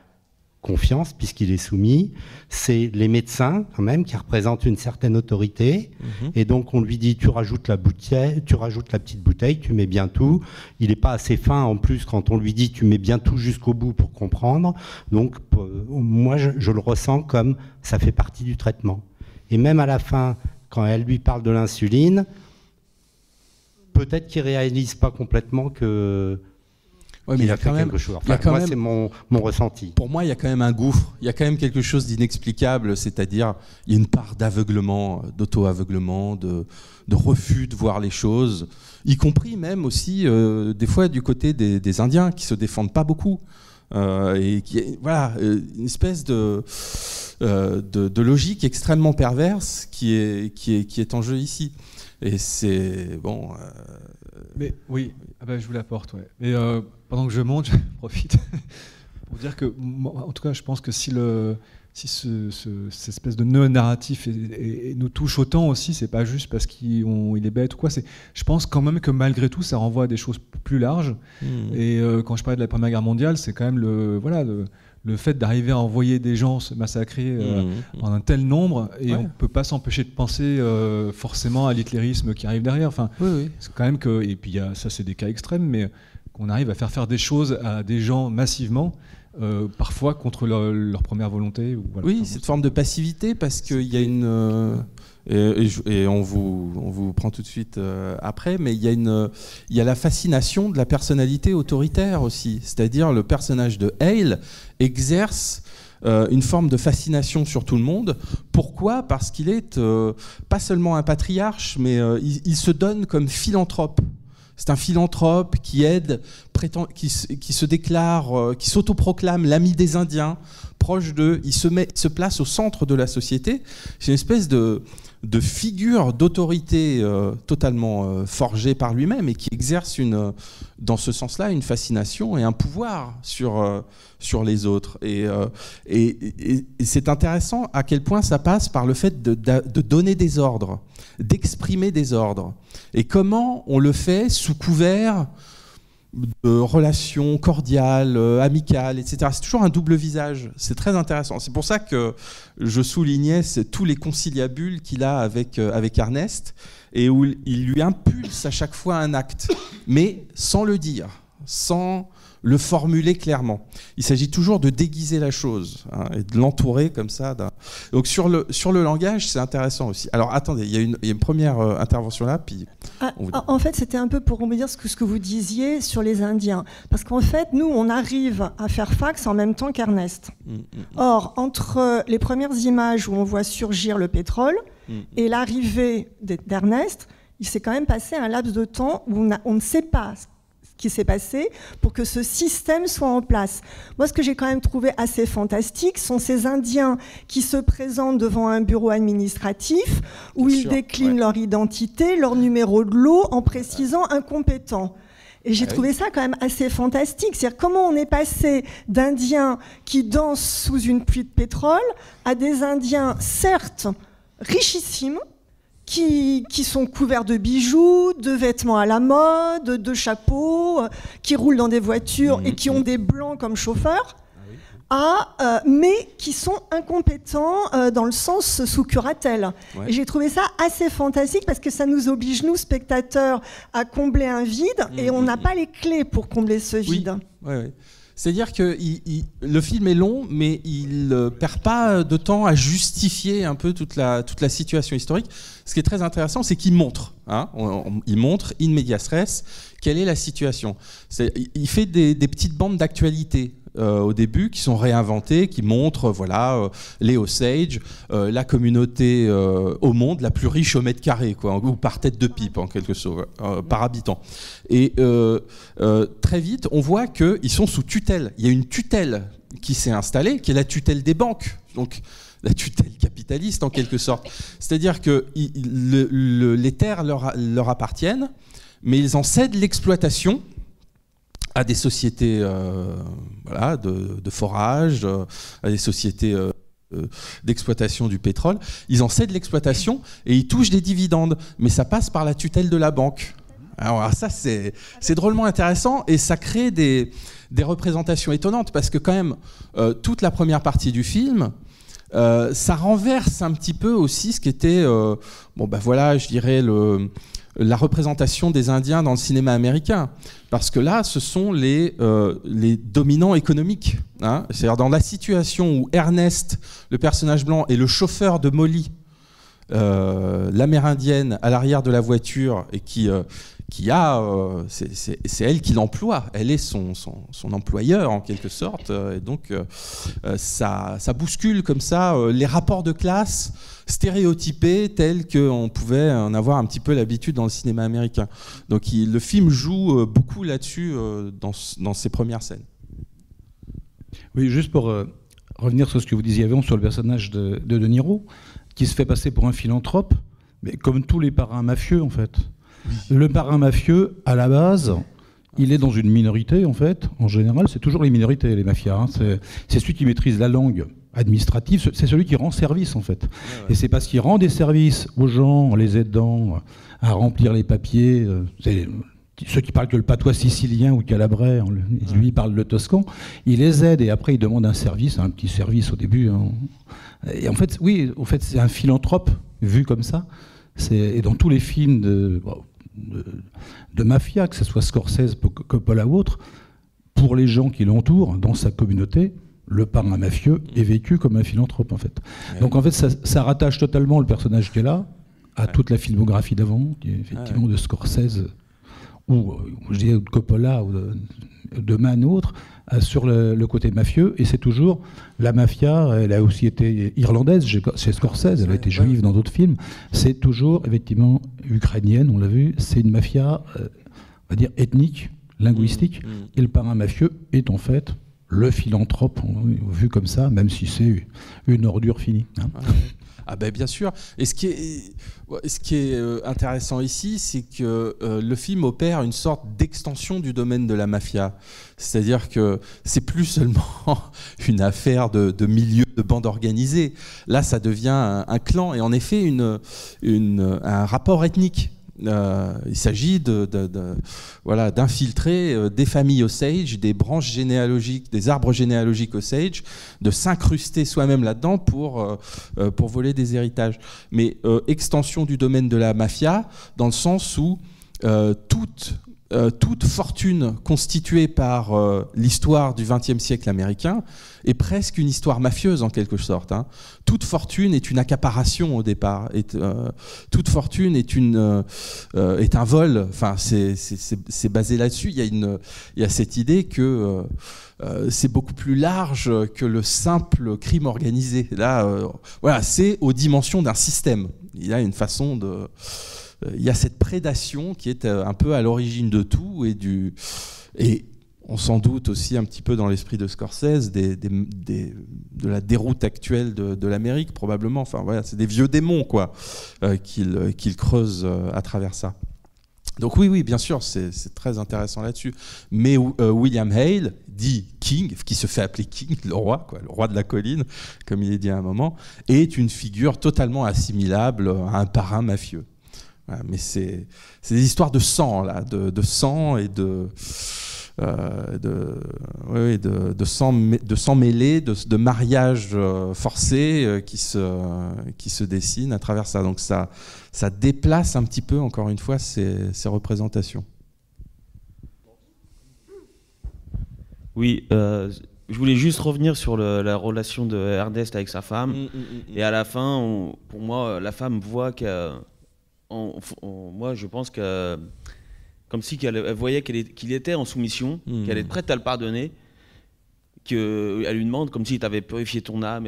[SPEAKER 6] confiance, puisqu'il est soumis. C'est les médecins, quand même, qui représentent une certaine autorité. Et donc, on lui dit « tu rajoutes la bouteille, tu rajoutes la petite bouteille, tu mets bien tout ». Il n'est pas assez fin, en plus, quand on lui dit « tu mets bien tout jusqu'au bout pour comprendre ». Donc, moi, je le ressens comme ça fait partie du traitement. Et même à la fin, quand elle lui parle de l'insuline, peut-être qu'il ne réalise pas complètement que
[SPEAKER 2] Ouais, mais
[SPEAKER 6] qu'il a fait quelque chose. Enfin, moi, c'est mon ressenti.
[SPEAKER 2] Pour moi, il y a quand même un gouffre, il y a quand même quelque chose d'inexplicable, c'est-à-dire il y a une part d'aveuglement, d'auto-aveuglement, de refus de voir les choses, y compris même aussi des fois du côté des Indiens qui se défendent pas beaucoup. Et voilà, une espèce de logique extrêmement perverse qui est en jeu ici. Et c'est bon.
[SPEAKER 3] Mais oui, je vous l'apporte. Ouais. Mais pendant que je monte, je profite pour dire que, en tout cas, je pense que si cette espèce de nœud narratif nous touche autant aussi, c'est pas juste parce qu'il est bête ou quoi. Je pense quand même que malgré tout, ça renvoie à des choses plus larges. Et quand je parlais de la Première Guerre mondiale, c'est quand même le fait d'arriver à envoyer des gens se massacrer en un tel nombre, et on peut pas s'empêcher de penser forcément à l'hitlérisme qui arrive derrière. Enfin, c'est quand même que, et puis ça c'est des cas extrêmes, mais qu'on arrive à faire des choses à des gens massivement. Parfois contre leur première volonté. Voilà.
[SPEAKER 2] Oui, cette forme de passivité, parce qu'il y a une... et on vous prend tout de suite après, mais il y a la fascination de la personnalité autoritaire aussi. C'est-à-dire le personnage de Hale exerce une forme de fascination sur tout le monde. Pourquoi ? Parce qu'il est pas seulement un patriarche, mais il se donne comme philanthrope. C'est un philanthrope qui aide, qui se déclare, qui s'autoproclame l'ami des Indiens, proche d'eux. Il se place au centre de la société. C'est une espèce de figure d'autorité totalement forgée par lui-même et qui exerce dans ce sens-là une fascination et un pouvoir sur les autres. Et c'est intéressant à quel point ça passe par le fait de donner des ordres, d'exprimer des ordres. Et comment on le fait sous couvert de relations cordiales, amicales, etc. C'est toujours un double visage. C'est très intéressant. C'est pour ça que je soulignais tous les conciliabules qu'il a avec Ernest, et où il lui impulse à chaque fois un acte, mais sans le dire, sans le formuler clairement. Il s'agit toujours de déguiser la chose, et de l'entourer comme ça. Donc sur le langage, c'est intéressant aussi. Alors attendez, il y a une première intervention là, puis...
[SPEAKER 7] En fait, c'était un peu pour dire ce que vous disiez sur les Indiens. Parce qu'en fait, nous, on arrive à Fairfax en même temps qu'Ernest. Or, entre les premières images où on voit surgir le pétrole et l'arrivée d'Ernest, il s'est quand même passé un laps de temps où on ne sait pas qui s'est passé pour que ce système soit en place. Moi, ce que j'ai quand même trouvé assez fantastique sont ces Indiens qui se présentent devant un bureau administratif où ils déclinent leur identité, leur numéro de lot en précisant incompétent. Et j'ai trouvé ça quand même assez fantastique. C'est-à-dire comment on est passé d'Indiens qui dansent sous une pluie de pétrole à des Indiens, certes, richissimes, qui sont couverts de bijoux, de vêtements à la mode, de chapeaux, qui roulent dans des voitures et qui ont des blancs comme chauffeurs, mais qui sont incompétents dans le sens sous curatelle. Et j'ai trouvé ça assez fantastique parce que ça nous oblige, nous, spectateurs, à combler un vide et on n'a pas les clés pour combler ce vide.
[SPEAKER 2] Oui. C'est-à-dire que le film est long, mais il ne perd pas de temps à justifier un peu toute la situation historique. Ce qui est très intéressant, c'est qu'il montre, il montre in medias res quelle est la situation. Il fait des petites bandes d'actualité au début qui sont réinventées, qui montrent les Osage, la communauté au monde la plus riche au mètre carré, ou par tête de pipe en quelque sorte, par habitant. Et très vite, on voit qu'ils sont sous tutelle. Il y a une tutelle qui s'est installée, qui est la tutelle des banques. Donc la tutelle capitaliste en quelque sorte. C'est-à-dire que les terres leur appartiennent, mais ils en cèdent l'exploitation à des sociétés de forage, à des sociétés d'exploitation du pétrole. Ils en cèdent l'exploitation et ils touchent des dividendes, mais ça passe par la tutelle de la banque. Alors ça, c'est drôlement intéressant et ça crée des représentations étonnantes parce que quand même, toute la première partie du film, ça renverse un petit peu aussi ce qui était, je dirais, la représentation des Indiens dans le cinéma américain. Parce que là, ce sont les dominants économiques. C'est-à-dire dans la situation où Ernest, le personnage blanc, est le chauffeur de Molly, l'amérindienne, à l'arrière de la voiture et qui c'est elle qui l'emploie, elle est son employeur en quelque sorte, et donc ça bouscule comme ça les rapports de classe stéréotypés tels qu'on pouvait en avoir un petit peu l'habitude dans le cinéma américain. Donc le film joue beaucoup là-dessus dans ses premières scènes.
[SPEAKER 8] Oui, juste pour revenir sur ce que vous disiez avant sur le personnage de De Niro, qui se fait passer pour un philanthrope, mais comme tous les parrains mafieux en fait. Oui. Le parrain mafieux, à la base, il est dans une minorité en fait. En général, c'est toujours les minorités, les mafias. Hein. C'est celui qui maîtrise la langue administrative, c'est celui qui rend service en fait. Ouais. Et c'est parce qu'il rend des services aux gens en les aidant à remplir les papiers. Ceux qui parlent que le patois sicilien ou calabrais, lui parle le toscan, il les aide et après il demande un petit service au début. Hein. Et en fait, oui, c'est un philanthrope vu comme ça. Et dans tous les films de mafia, que ce soit Scorsese, Coppola ou autre, pour les gens qui l'entourent, dans sa communauté, le parrain mafieux est vécu comme un philanthrope en fait. Ouais. Donc en fait, ça rattache totalement le personnage qui est là à toute la filmographie d'avant, qui est effectivement de Scorsese ou je dirais de Coppola ou de Mann ou autre, sur le côté mafieux. Et c'est toujours la mafia, elle a aussi été irlandaise chez Scorsese, elle a été juive dans d'autres films. C'est toujours effectivement ukrainienne, on l'a vu, c'est une mafia, on va dire ethnique, linguistique. Et le parrain mafieux est en fait le philanthrope, vu comme ça, même si c'est une ordure finie. Hein.
[SPEAKER 2] Ah ben bien sûr. Et ce qui est intéressant ici, c'est que le film opère une sorte d'extension du domaine de la mafia. C'est-à-dire que c'est plus seulement une affaire de milieu, de bande organisée. Là, ça devient un clan et en effet un rapport ethnique. Il s'agit d'infiltrer des familles Osage, des branches généalogiques, des arbres généalogiques Osage, de s'incruster soi-même là-dedans pour voler des héritages. Mais extension du domaine de la mafia, dans le sens où toute fortune constituée par l'histoire du XXe siècle américain est presque une histoire mafieuse en quelque sorte. Hein. Toute fortune est une accaparation au départ. Toute fortune est un vol. Enfin, c'est basé là-dessus. Il y a cette idée que c'est beaucoup plus large que le simple crime organisé. Là, c'est aux dimensions d'un système. Il y a une façon de... Il y a cette prédation qui est un peu à l'origine de tout et on s'en doute aussi un petit peu dans l'esprit de Scorsese de la déroute actuelle de l'Amérique probablement. Enfin voilà, c'est des vieux démons quoi qu'il creuse à travers ça. Donc oui, bien sûr, c'est très intéressant là-dessus. Mais William Hale, dit King, qui se fait appeler King, le roi de la colline, comme il est dit à un moment, est une figure totalement assimilable à un parrain mafieux. Voilà, mais c'est des histoires de sang là, de sang et de sang mêlé, de mariage forcé qui se dessinent à travers ça. Donc ça déplace un petit peu encore une fois ces représentations.
[SPEAKER 9] Oui. Je voulais juste revenir sur la relation de Ernest avec sa femme. Et à la fin, pour moi, la femme voit moi, je pense que comme si elle voyait qu'il était en soumission, qu'elle est prête à le pardonner, qu'elle lui demande comme si tu avais purifié ton âme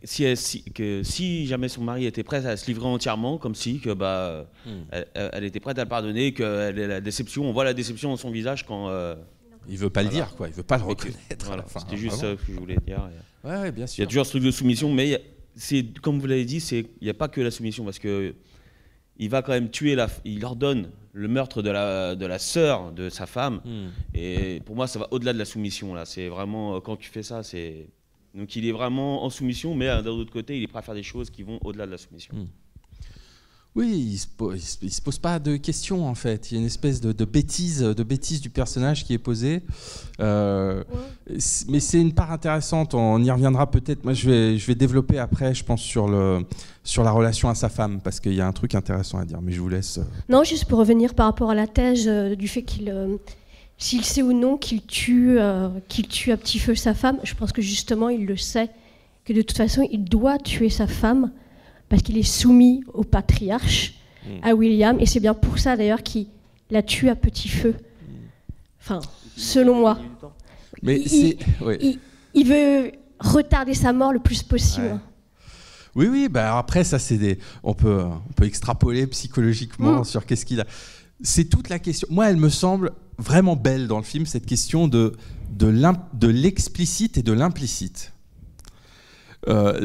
[SPEAKER 9] si jamais son mari était prêt à se livrer entièrement, comme si elle était prête à le pardonner, que la déception, on voit la déception dans son visage quand
[SPEAKER 2] il veut pas le dire quoi, il veut pas le reconnaître.
[SPEAKER 9] Voilà, c'était juste ça que je voulais dire.
[SPEAKER 2] Ouais, bien sûr.
[SPEAKER 9] Il y a toujours ce truc de soumission, mais c'est comme vous l'avez dit, il n'y a pas que la soumission parce que il va quand même tuer il ordonne le meurtre de la sœur de sa femme. Et pour moi, ça va au-delà de la soumission. Là, c'est vraiment quand tu fais ça, donc il est vraiment en soumission, mais d'un autre côté, il est prêt à faire des choses qui vont au-delà de la soumission.
[SPEAKER 2] Oui, il se pose pas de questions en fait. Il y a une espèce de bêtise du personnage qui est posée. Mais c'est une part intéressante. On y reviendra peut-être. Moi, je vais développer après, je pense, sur la relation à sa femme, parce qu'il y a un truc intéressant à dire. Mais je vous laisse.
[SPEAKER 10] Non, juste pour revenir par rapport à la thèse du fait s'il sait ou non qu'il tue à petit feu sa femme, je pense que justement, il le sait, que de toute façon, il doit tuer sa femme, parce qu'il est soumis au patriarche, à William, et c'est bien pour ça d'ailleurs qu'il la tue à petit feu. Enfin, selon moi.
[SPEAKER 2] Mais
[SPEAKER 10] il veut retarder sa mort le plus possible.
[SPEAKER 2] Ouais. Oui, bah après ça on peut extrapoler psychologiquement sur qu'est-ce qu'il a. C'est toute la question. Moi, elle me semble vraiment belle dans le film, cette question de l'explicite et de l'implicite.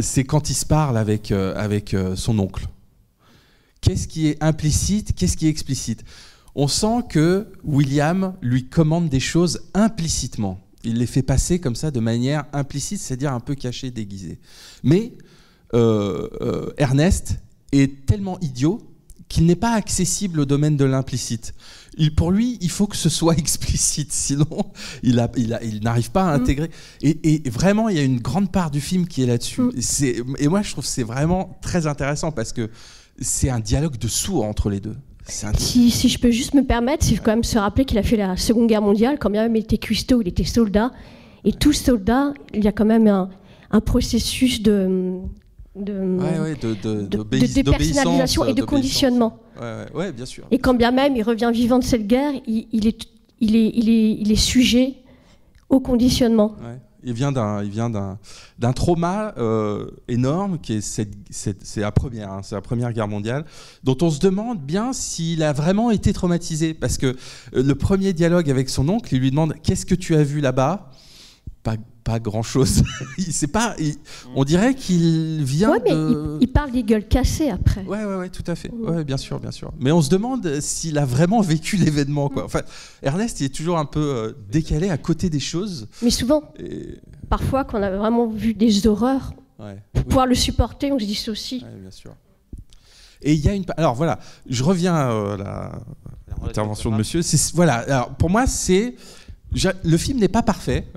[SPEAKER 2] C'est quand il se parle avec son oncle. Qu'est-ce qui est implicite, qu'est-ce qui est explicite? On sent que William lui commande des choses implicitement. Il les fait passer comme ça de manière implicite, c'est-à-dire un peu cachée, déguisée. Mais Ernest est tellement idiot qu'il n'est pas accessible au domaine de l'implicite. Pour lui, il faut que ce soit explicite, sinon il n'arrive pas à intégrer. Et vraiment, il y a une grande part du film qui est là-dessus. Et moi, je trouve que c'est vraiment très intéressant parce que c'est un dialogue de sourds entre les deux.
[SPEAKER 10] Si je peux juste me permettre, c'est quand même se rappeler qu'il a fait la Seconde Guerre mondiale, quand bien même il était cuistot, il était soldat. Et tout soldat, il y a quand même un processus de dépersonnalisation et de conditionnement.
[SPEAKER 2] Ouais, bien sûr.
[SPEAKER 10] Et quand bien même il revient vivant de cette guerre, il est sujet au conditionnement.
[SPEAKER 2] Ouais. Il vient d'un trauma énorme qui est c'est la première guerre mondiale, dont on se demande bien s'il a vraiment été traumatisé, parce que le premier dialogue avec son oncle, il lui demande qu'est-ce que tu as vu là-bas? Pas grand-chose. On dirait qu'il vient
[SPEAKER 10] mais il parle des gueules cassées après.
[SPEAKER 2] Ouais, tout à fait. Ouais, bien sûr. Mais on se demande s'il a vraiment vécu l'événement, quoi. Enfin, Ernest, il est toujours un peu décalé à côté des choses.
[SPEAKER 10] Mais souvent, parfois, quand on a vraiment vu des horreurs, pour pouvoir le supporter, on se dissocie.
[SPEAKER 2] Ouais, bien sûr. Et il y a alors voilà, je reviens à l'intervention de monsieur. Voilà, alors pour moi, le film n'est pas parfait.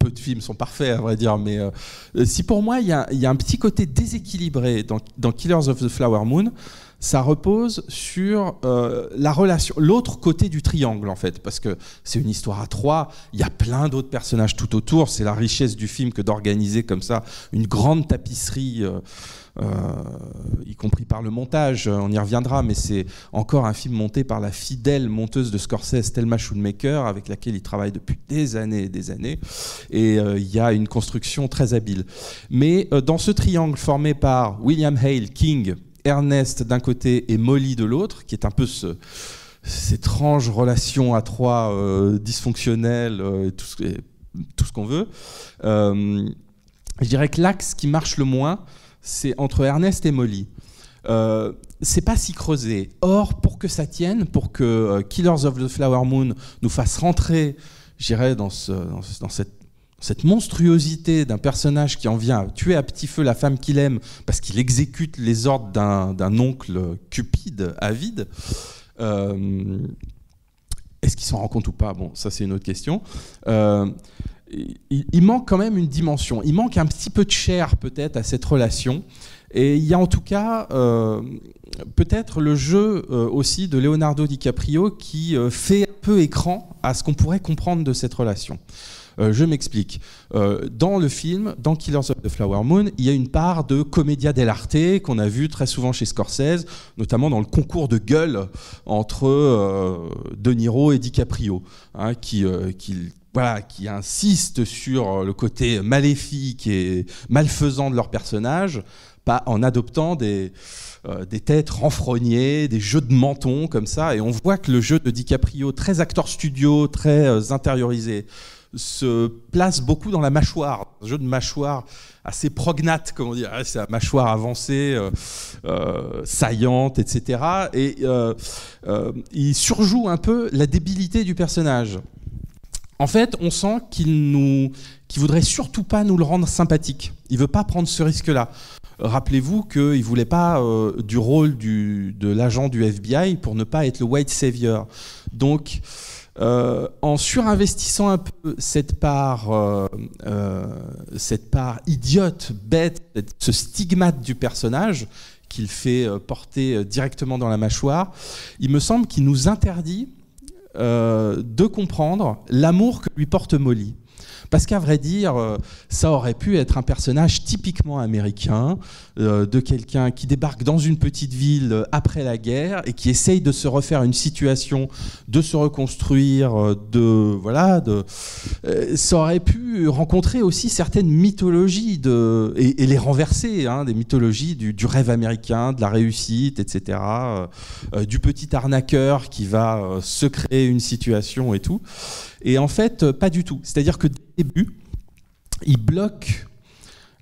[SPEAKER 2] Peu de films sont parfaits, à vrai dire, mais si pour moi il y a un petit côté déséquilibré dans Killers of the Flower Moon, ça repose sur la relation, l'autre côté du triangle en fait, parce que c'est une histoire à trois, il y a plein d'autres personnages tout autour, c'est la richesse du film que d'organiser comme ça une grande tapisserie. Y compris par le montage, on y reviendra, mais c'est encore un film monté par la fidèle monteuse de Scorsese, Thelma Schoonmaker, avec laquelle il travaille depuis des années et des années, et il y a une construction très habile. Mais dans ce triangle formé par William Hale, King, Ernest d'un côté et Molly de l'autre, qui est un peu cette étrange relation à trois dysfonctionnelle, tout ce qu'on veut, je dirais que l'axe qui marche le moins, c'est entre Ernest et Molly. C'est pas si creusé. Or, pour que ça tienne, pour que Killers of the Flower Moon nous fasse rentrer, je dirais, dans cette monstruosité d'un personnage qui en vient à tuer à petit feu la femme qu'il aime parce qu'il exécute les ordres d'un oncle cupide, avide. Est-ce qu'il s'en rend compte ou pas? Bon, ça c'est une autre question. Il manque quand même une dimension. Il manque un petit peu de chair peut-être à cette relation. Et il y a en tout cas peut-être le jeu aussi de Leonardo DiCaprio qui fait un peu écran à ce qu'on pourrait comprendre de cette relation. Je m'explique. Dans le film, dans Killers of the Flower Moon, il y a une part de commedia dell'arte qu'on a vu très souvent chez Scorsese, notamment dans le concours de gueule entre De Niro et DiCaprio, hein, qui insiste sur le côté maléfique et malfaisant de leur personnage, en adoptant des têtes renfrognées, des jeux de menton comme ça, et on voit que le jeu de DiCaprio, très acteur studio, très intériorisé, se place beaucoup dans la mâchoire, un jeu de mâchoire assez prognate, comme on dit, c'est la mâchoire avancée, saillante, etc. Et il surjoue un peu la débilité du personnage. En fait, on sent qu'il voudrait surtout pas nous le rendre sympathique. Il veut pas prendre ce risque-là. Rappelez-vous qu'il voulait pas du rôle de l'agent du FBI pour ne pas être le white savior. Donc, en surinvestissant un peu cette part idiote, bête, ce stigmate du personnage qu'il fait porter directement dans la mâchoire, il me semble qu'il nous interdit de comprendre l'amour que lui porte Molly. Parce qu'à vrai dire, ça aurait pu être un personnage typiquement américain, de quelqu'un qui débarque dans une petite ville après la guerre et qui essaye de se refaire une situation, de se reconstruire, ça aurait pu rencontrer aussi certaines mythologies et les renverser, des mythologies du rêve américain, de la réussite, etc., du petit arnaqueur qui va se créer une situation et tout. Et en fait, pas du tout. C'est-à-dire que dès le début, il bloque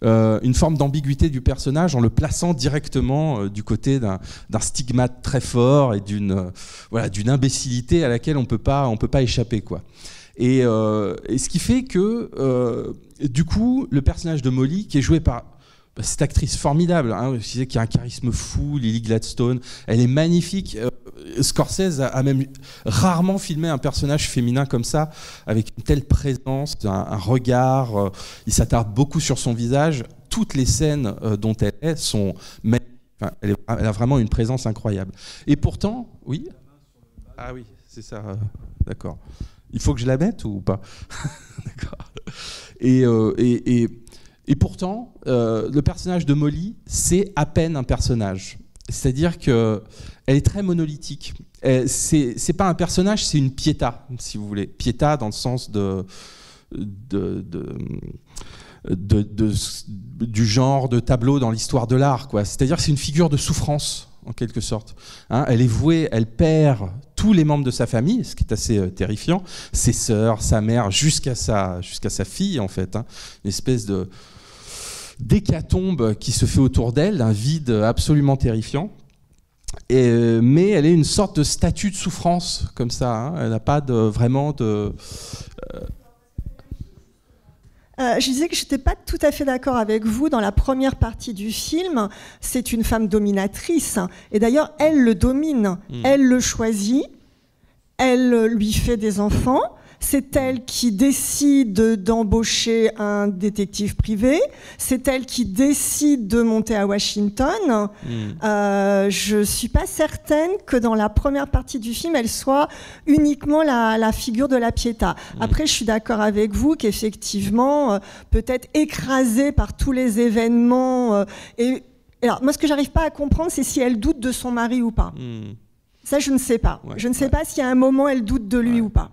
[SPEAKER 2] une forme d'ambiguïté du personnage en le plaçant directement du côté d'un stigmate très fort et d'une imbécilité à laquelle on peut pas échapper, quoi. Et ce qui fait que du coup, le personnage de Molly, qui est joué par cette actrice formidable, qui a un charisme fou, Lily Gladstone, elle est magnifique. Scorsese a même rarement filmé un personnage féminin comme ça, avec une telle présence, un regard. Il s'attarde beaucoup sur son visage. Toutes les scènes dont elle est sont magnifiques. Elle a vraiment une présence incroyable. Et pourtant, oui. Ah oui, c'est ça. D'accord. Il faut que je la mette ou pas? D'accord. Et pourtant, le personnage de Molly, c'est à peine un personnage. C'est-à-dire qu'elle est très monolithique. C'est pas un personnage, c'est une pietà, si vous voulez. Pietà dans le sens du genre de tableau dans l'histoire de l'art, quoi. C'est-à-dire que c'est une figure de souffrance, en quelque sorte. Elle est vouée, elle perd tous les membres de sa famille, ce qui est assez terrifiant, ses sœurs, sa mère, jusqu'à sa fille, en fait. Une espèce d'hécatombe qui se fait autour d'elle, un vide absolument terrifiant. Mais elle est une sorte de statue de souffrance, comme ça. Elle n'a pas vraiment de...
[SPEAKER 7] Je disais que je n'étais pas tout à fait d'accord avec vous dans la première partie du film. C'est une femme dominatrice. Et d'ailleurs, elle le domine. Elle le choisit. Elle lui fait des enfants. C'est elle qui décide d'embaucher un détective privé. C'est elle qui décide de monter à Washington. Je ne suis pas certaine que dans la première partie du film, elle soit uniquement la figure de la Pietà. Après, je suis d'accord avec vous qu'effectivement, peut-être écrasée par tous les événements. Alors, moi, ce que je n'arrive pas à comprendre, c'est si elle doute de son mari ou pas. Ça, je ne sais pas. Je ne sais pas si à un moment, elle doute de lui ou pas.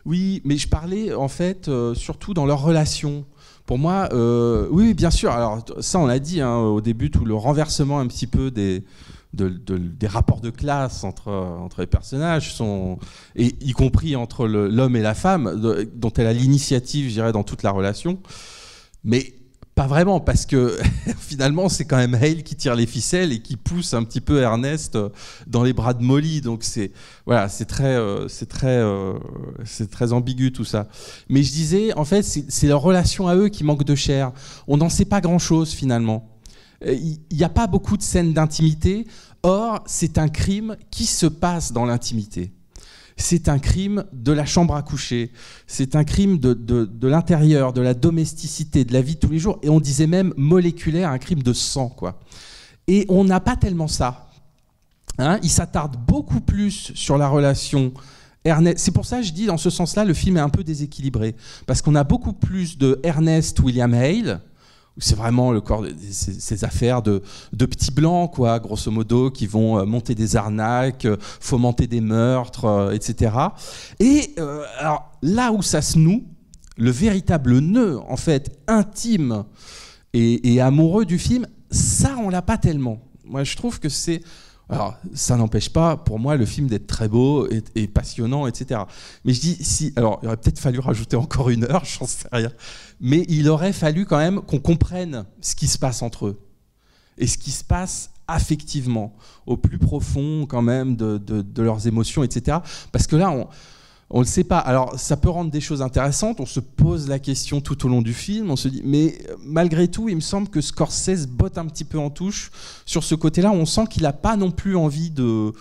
[SPEAKER 2] Oui, mais je parlais en fait surtout dans leur relation. Pour moi, oui, bien sûr. Alors ça, on l'a dit au début, tout le renversement un petit peu des rapports de classe entre les personnages, et y compris entre l'homme et la femme, dont elle a l'initiative, je dirais, dans toute la relation. Mais pas vraiment, parce que finalement, c'est quand même Hale qui tire les ficelles et qui pousse un petit peu Ernest dans les bras de Molly. Donc c'est très ambigu tout ça. Mais je disais, en fait, c'est leur relation à eux qui manque de chair. On n'en sait pas grand-chose finalement. Il n'y a pas beaucoup de scènes d'intimité. Or, c'est un crime qui se passe dans l'intimité. C'est un crime de la chambre à coucher, c'est un crime de l'intérieur, de la domesticité, de la vie de tous les jours, et on disait même moléculaire, un crime de sang, quoi. Et on n'a pas tellement ça. Il s'attarde beaucoup plus sur la relation Ernest. C'est pour ça que je dis, dans ce sens-là, le film est un peu déséquilibré, parce qu'on a beaucoup plus de Ernest William Hale, c'est vraiment le corps de ces affaires de petits blancs, quoi, grosso modo, qui vont monter des arnaques, fomenter des meurtres, etc. Et alors, là où ça se noue, le véritable nœud, en fait, intime et amoureux du film, ça, on l'a pas tellement. Moi, je trouve que c'est... Alors, ça n'empêche pas, pour moi, le film d'être très beau et passionnant, etc. Mais je dis, si... Alors, il aurait peut-être fallu rajouter encore 1 heure, j'en sais rien. Mais il aurait fallu quand même qu'on comprenne ce qui se passe entre eux. Et ce qui se passe affectivement, au plus profond, quand même, de leurs émotions, etc. Parce que là, on ne le sait pas. Alors, ça peut rendre des choses intéressantes. On se pose la question tout au long du film. On se dit, mais malgré tout, il me semble que Scorsese botte un petit peu en touche sur ce côté-là. On sent qu'il n'a pas non plus envie de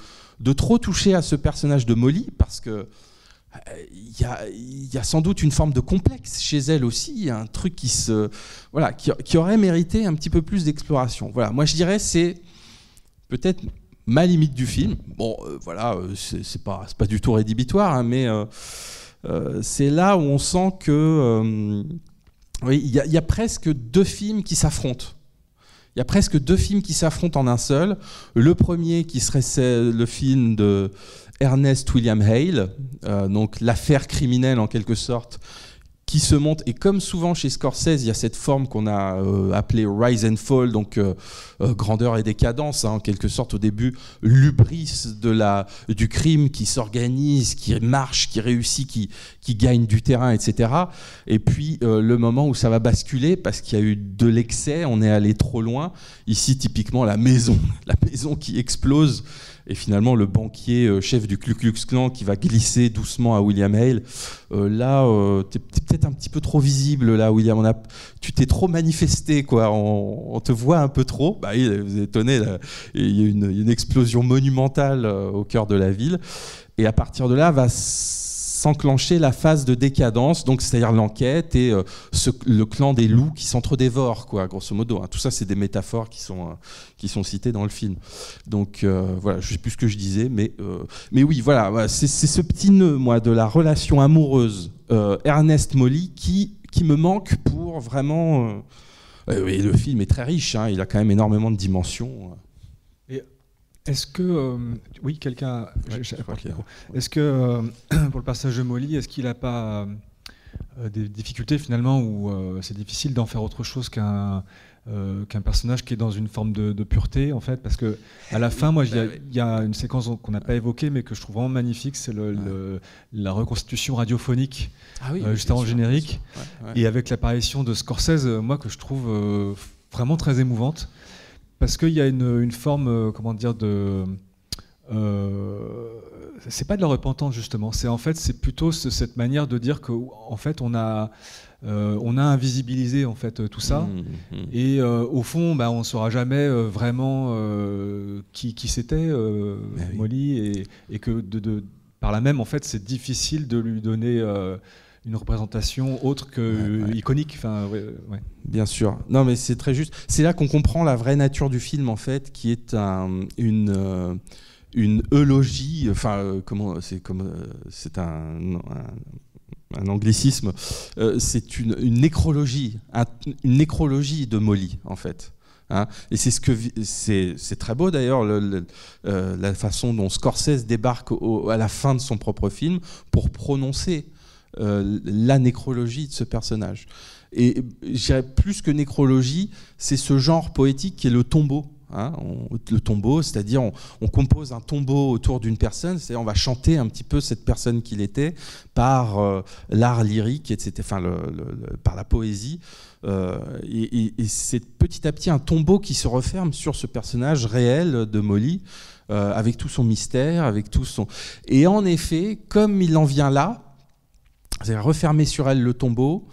[SPEAKER 2] trop toucher à ce personnage de Molly, parce que il y a sans doute une forme de complexe chez elle aussi, un truc qui aurait mérité un petit peu plus d'exploration. Voilà, moi je dirais c'est peut-être ma limite du film. Bon, c'est pas du tout rédhibitoire, mais c'est là où on sent que oui, il y a presque deux films qui s'affrontent. Il y a presque deux films qui s'affrontent en un seul. Le premier qui serait le film de Ernest William Hale, donc l'affaire criminelle en quelque sorte, qui se monte, et comme souvent chez Scorsese, il y a cette forme qu'on a appelée rise and fall, donc grandeur et décadence, hein, en quelque sorte au début, l'hubris du crime qui s'organise, qui marche, qui réussit, qui gagne du terrain, etc. Et puis le moment où ça va basculer, parce qu'il y a eu de l'excès, on est allé trop loin. Ici, typiquement, la maison qui explose, et finalement le banquier chef du Ku Klux Klan qui va glisser doucement à William Hale. Là, t'es peut-être un petit peu trop visible, là, William. Tu t'es trop manifesté, quoi. On te voit un peu trop. Bah, vous êtes étonné, là. Il y a une explosion monumentale au cœur de la ville. Et à partir de là, va s'enclencher la phase de décadence, donc c'est-à-dire l'enquête et le clan des loups qui s'entre-dévorent, quoi, grosso modo. Hein. Tout ça, c'est des métaphores qui sont citées dans le film. Donc voilà, je sais plus ce que je disais, mais oui, voilà, c'est ce petit nœud, moi, de la relation amoureuse Ernest-Molly qui me manque pour vraiment. Et le film est très riche, hein, il a quand même énormément de dimensions.
[SPEAKER 3] Est-ce que oui, quelqu'un, est-ce que pour le personnage de Molly, est-ce qu'il n'a pas des difficultés finalement où c'est difficile d'en faire autre chose qu'un personnage qui est dans une forme de pureté, en fait, parce que à la fin, moi, il y a une séquence qu'on n'a pas évoquée mais que je trouve vraiment magnifique, c'est la reconstitution radiophonique juste avant le générique, et avec l'apparition de Scorsese, moi, que je trouve vraiment très émouvante. Parce qu'il y a une forme, comment dire, c'est pas de la repentance justement. C'est plutôt cette manière de dire qu'en fait on a invisibilisé en fait tout ça, et au fond, on ne saura jamais vraiment qui c'était Molly, et que par là même en fait c'est difficile de lui donner une représentation autre que iconique. Enfin, ouais.
[SPEAKER 2] Bien sûr. Non, mais c'est très juste. C'est là qu'on comprend la vraie nature du film, en fait, qui est une eulogie. Enfin, c'est un anglicisme. C'est une nécrologie, une nécrologie de Molly, en fait. Hein, et c'est très beau d'ailleurs la façon dont Scorsese débarque à la fin de son propre film pour prononcer la nécrologie de ce personnage. Et je dirais plus que nécrologie, c'est ce genre poétique qui est le tombeau. Hein, le tombeau, c'est-à-dire on compose un tombeau autour d'une personne, c'est-à-dire on va chanter un petit peu cette personne qu'il était par l'art lyrique, etc., enfin par la poésie. Et c'est petit à petit un tombeau qui se referme sur ce personnage réel de Molly, avec tout son mystère, avec tout son... Et en effet, comme il en vient là, c'est-à-dire refermer sur elle le tombeau,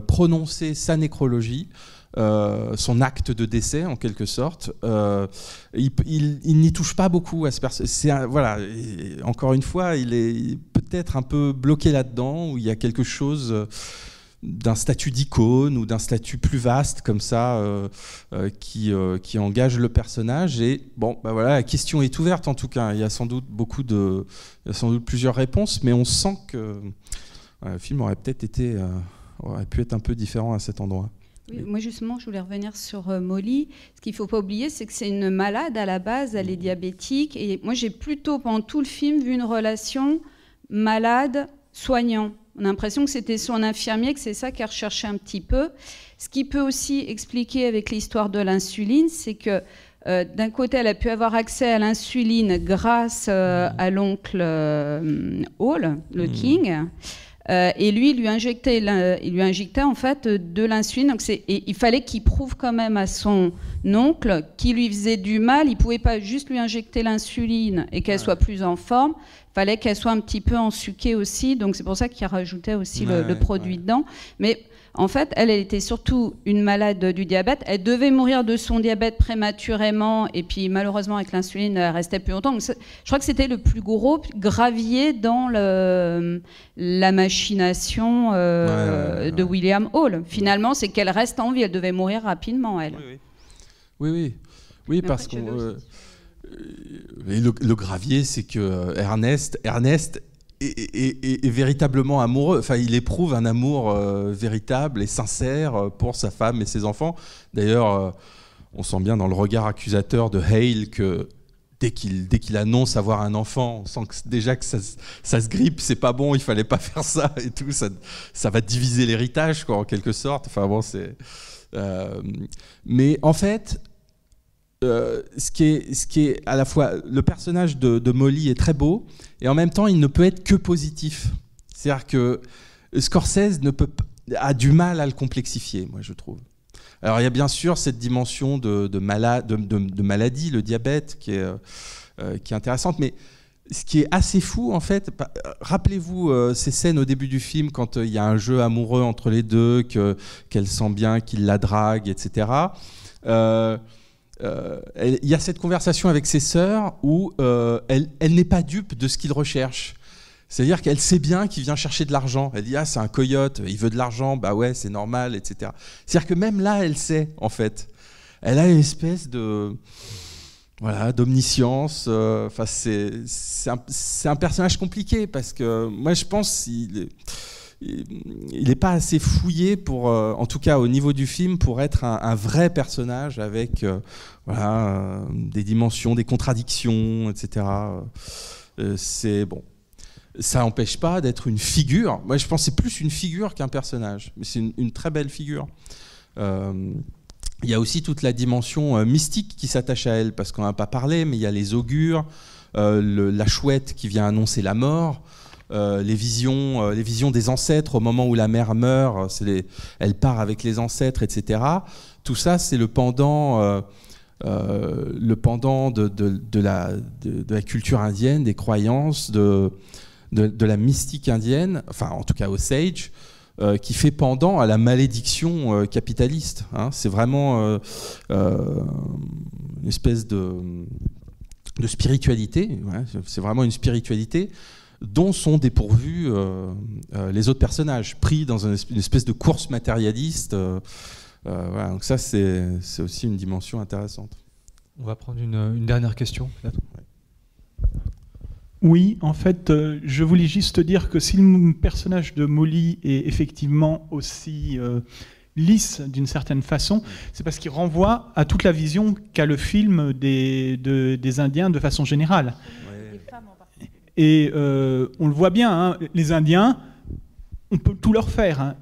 [SPEAKER 2] prononcer sa nécrologie, son acte de décès en quelque sorte, il n'y touche pas beaucoup à ce personnage. Voilà, encore une fois, il est peut-être un peu bloqué là-dedans, où il y a quelque chose d'un statut d'icône ou d'un statut plus vaste comme ça qui engage le personnage. Et bon, voilà, la question est ouverte en tout cas. Il y a sans doute plusieurs réponses, mais on sent que le film aurait pu être un peu différent à cet endroit.
[SPEAKER 4] Oui, moi justement, je voulais revenir sur Molly. Ce qu'il ne faut pas oublier, c'est que c'est une malade à la base, elle est diabétique. Et moi, j'ai plutôt, pendant tout le film, vu une relation malade-soignant. On a l'impression que c'était son infirmier, que c'est ça qu'elle recherchait un petit peu. Ce qui peut aussi expliquer avec l'histoire de l'insuline, c'est que d'un côté, elle a pu avoir accès à l'insuline grâce à l'oncle Hall, le King. Et lui, il lui injectait en fait de l'insuline. Donc il fallait qu'il prouve quand même à son oncle qu'il lui faisait du mal. Il ne pouvait pas juste lui injecter l'insuline et qu'elle soit plus en forme. Il fallait qu'elle soit un petit peu ensuquée aussi. Donc c'est pour ça qu'il rajoutait aussi le produit dedans. Mais en fait, elle était surtout une malade du diabète. Elle devait mourir de son diabète prématurément. Et puis malheureusement, avec l'insuline, elle restait plus longtemps. Donc, je crois que c'était le plus gros gravier dans la machination de William Hall. Finalement, c'est qu'elle reste en vie. Elle devait mourir rapidement, elle.
[SPEAKER 2] Oui, parce que le gravier, c'est que Ernest est véritablement amoureux. Enfin, il éprouve un amour véritable et sincère pour sa femme et ses enfants. D'ailleurs, on sent bien dans le regard accusateur de Hale que dès qu'il annonce avoir un enfant, on sent déjà que ça se grippe, c'est pas bon, il fallait pas faire ça et tout. Ça va diviser l'héritage, quoi, en quelque sorte. Enfin bon, c'est. Mais en fait. Ce qui est à la fois le personnage de Molly est très beau et en même temps il ne peut être que positif. C'est-à-dire que Scorsese a du mal à le complexifier, moi je trouve. Alors il y a bien sûr cette dimension de maladie, le diabète qui est intéressante, mais ce qui est assez fou en fait, rappelez-vous ces scènes au début du film quand il y a un jeu amoureux entre les deux, qu'elle sent bien qu'il la drague, etc. Il y a cette conversation avec ses sœurs où elle n'est pas dupe de ce qu'il recherche. C'est-à-dire qu'elle sait bien qu'il vient chercher de l'argent. Elle dit « Ah, c'est un coyote, il veut de l'argent, bah ouais, c'est normal, etc. » C'est-à-dire que même là, elle sait, en fait. Elle a une espèce d'omniscience. Enfin, c'est un personnage compliqué parce que moi, je pense qu'il n'est pas assez fouillé pour, en tout cas au niveau du film, pour être un vrai personnage avec des dimensions, des contradictions, etc. C'est bon. Ça n'empêche pas d'être une figure. Moi, je pense que c'est plus une figure qu'un personnage, mais c'est une très belle figure. Il y a aussi toute la dimension mystique qui s'attache à elle, parce qu'on n'en a pas parlé, mais il y a les augures, la chouette qui vient annoncer la mort. Les visions des ancêtres au moment où la mère meurt, elle part avec les ancêtres, etc. Tout ça, c'est le pendant de la culture indienne, des croyances, de la mystique indienne, enfin en tout cas Osage, qui fait pendant à la malédiction capitaliste. Hein. C'est vraiment une espèce de spiritualité, c'est vraiment une spiritualité dont sont dépourvus les autres personnages, pris dans une espèce de course matérialiste. Donc ça, c'est aussi une dimension intéressante.
[SPEAKER 3] On va prendre une dernière question, peut-être.
[SPEAKER 11] Oui, en fait, je voulais juste dire que si le personnage de Molly est effectivement aussi lisse d'une certaine façon, c'est parce qu'il renvoie à toute la vision qu'a le film des Indiens de façon générale. Et on le voit bien, hein, les Indiens, on peut tout leur faire. Hein.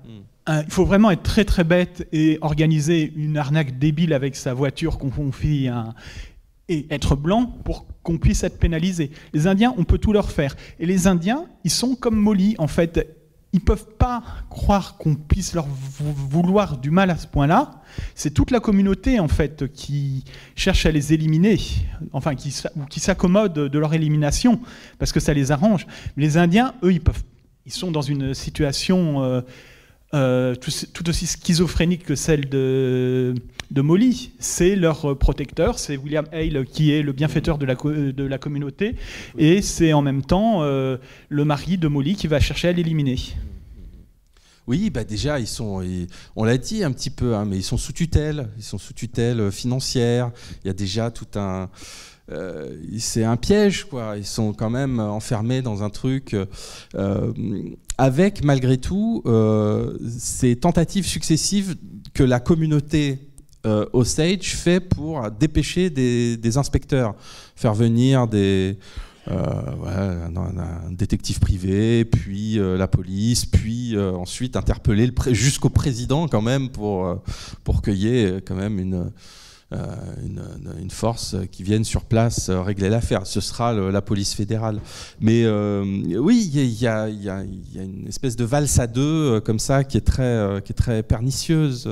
[SPEAKER 11] Il faut vraiment être très très bête et organiser une arnaque débile avec sa voiture qu'on confie et être blanc pour qu'on puisse être pénalisé. Les Indiens, on peut tout leur faire. Et les Indiens, ils sont comme Molly, en fait. Ils ne peuvent pas croire qu'on puisse leur vouloir du mal à ce point-là. C'est toute la communauté, en fait, qui cherche à les éliminer, enfin, qui s'accommode de leur élimination, parce que ça les arrange. Mais les Indiens, eux, ils sont dans une situation tout aussi schizophrénique que celle de Molly. C'est leur protecteur, c'est William Hale qui est le bienfaiteur de la communauté, et c'est en même temps le mari de Molly qui va chercher à l'éliminer.
[SPEAKER 2] Oui, bah déjà, on l'a dit un petit peu, hein, mais ils sont sous tutelle financière. Il y a déjà tout un... c'est un piège, quoi. Ils sont quand même enfermés dans un truc avec, malgré tout, ces tentatives successives que la communauté Osage fait pour dépêcher des inspecteurs, faire venir un détective privé, puis la police, puis ensuite interpeller jusqu'au président quand même pour qu'il y ait quand même une force qui vienne sur place régler l'affaire. Ce sera la police fédérale. Mais oui, il y a une espèce de valse à deux comme ça qui est très pernicieuse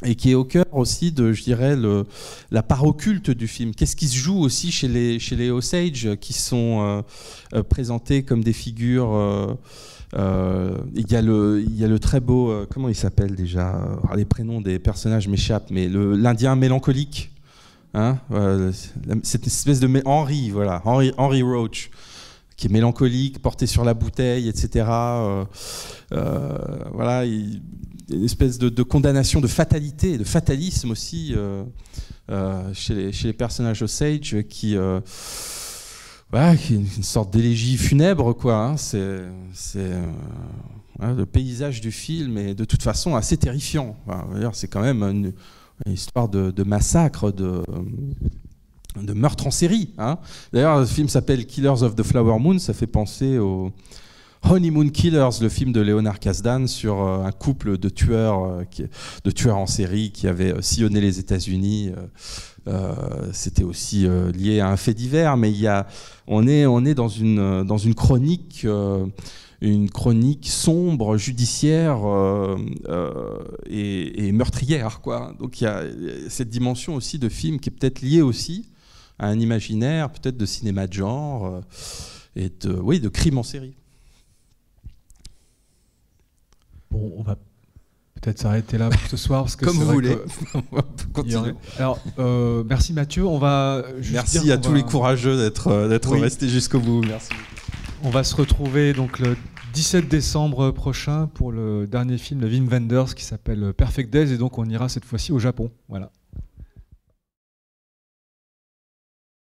[SPEAKER 2] et qui est au cœur aussi de, je dirais, la part occulte du film. Qu'est-ce qui se joue aussi chez les Osage qui sont présentés comme des figures... il y a le très beau, comment il s'appelle déjà, les prénoms des personnages m'échappent, mais l'Indien mélancolique, hein, cette espèce de Henry Roach, qui est mélancolique, porté sur la bouteille, etc. Voilà, une espèce de condamnation, de fatalité, de fatalisme aussi chez les personnages Osage qui voilà, une sorte d'élégie funèbre, quoi. Hein. C'est le paysage du film est de toute façon assez terrifiant. Enfin, c'est quand même une histoire de massacre, de meurtre en série. Hein. D'ailleurs, le film s'appelle Killers of the Flower Moon, ça fait penser au Honeymoon Killers, le film de Leonard Kasdan sur un couple de tueurs en série qui avaient sillonné les États-Unis. C'était aussi lié à un fait divers, mais on est dans une chronique. Une chronique sombre, judiciaire et meurtrière, quoi. Donc il y a cette dimension aussi de film qui est peut-être liée aussi à un imaginaire, peut-être de cinéma de genre et de crime en série.
[SPEAKER 3] Bon, on va peut-être s'arrêter là pour ce soir parce que
[SPEAKER 2] comme
[SPEAKER 3] c'est
[SPEAKER 2] vous
[SPEAKER 3] vrai
[SPEAKER 2] voulez.
[SPEAKER 3] Que...
[SPEAKER 2] On va continuer.
[SPEAKER 3] Alors, merci Mathieu. On va.
[SPEAKER 2] Merci à tous les courageux d'être restés jusqu'au bout. Merci.
[SPEAKER 3] On va se retrouver donc le 17 décembre prochain pour le dernier film de Wim Wenders qui s'appelle Perfect Days et donc on ira cette fois-ci au Japon. Voilà.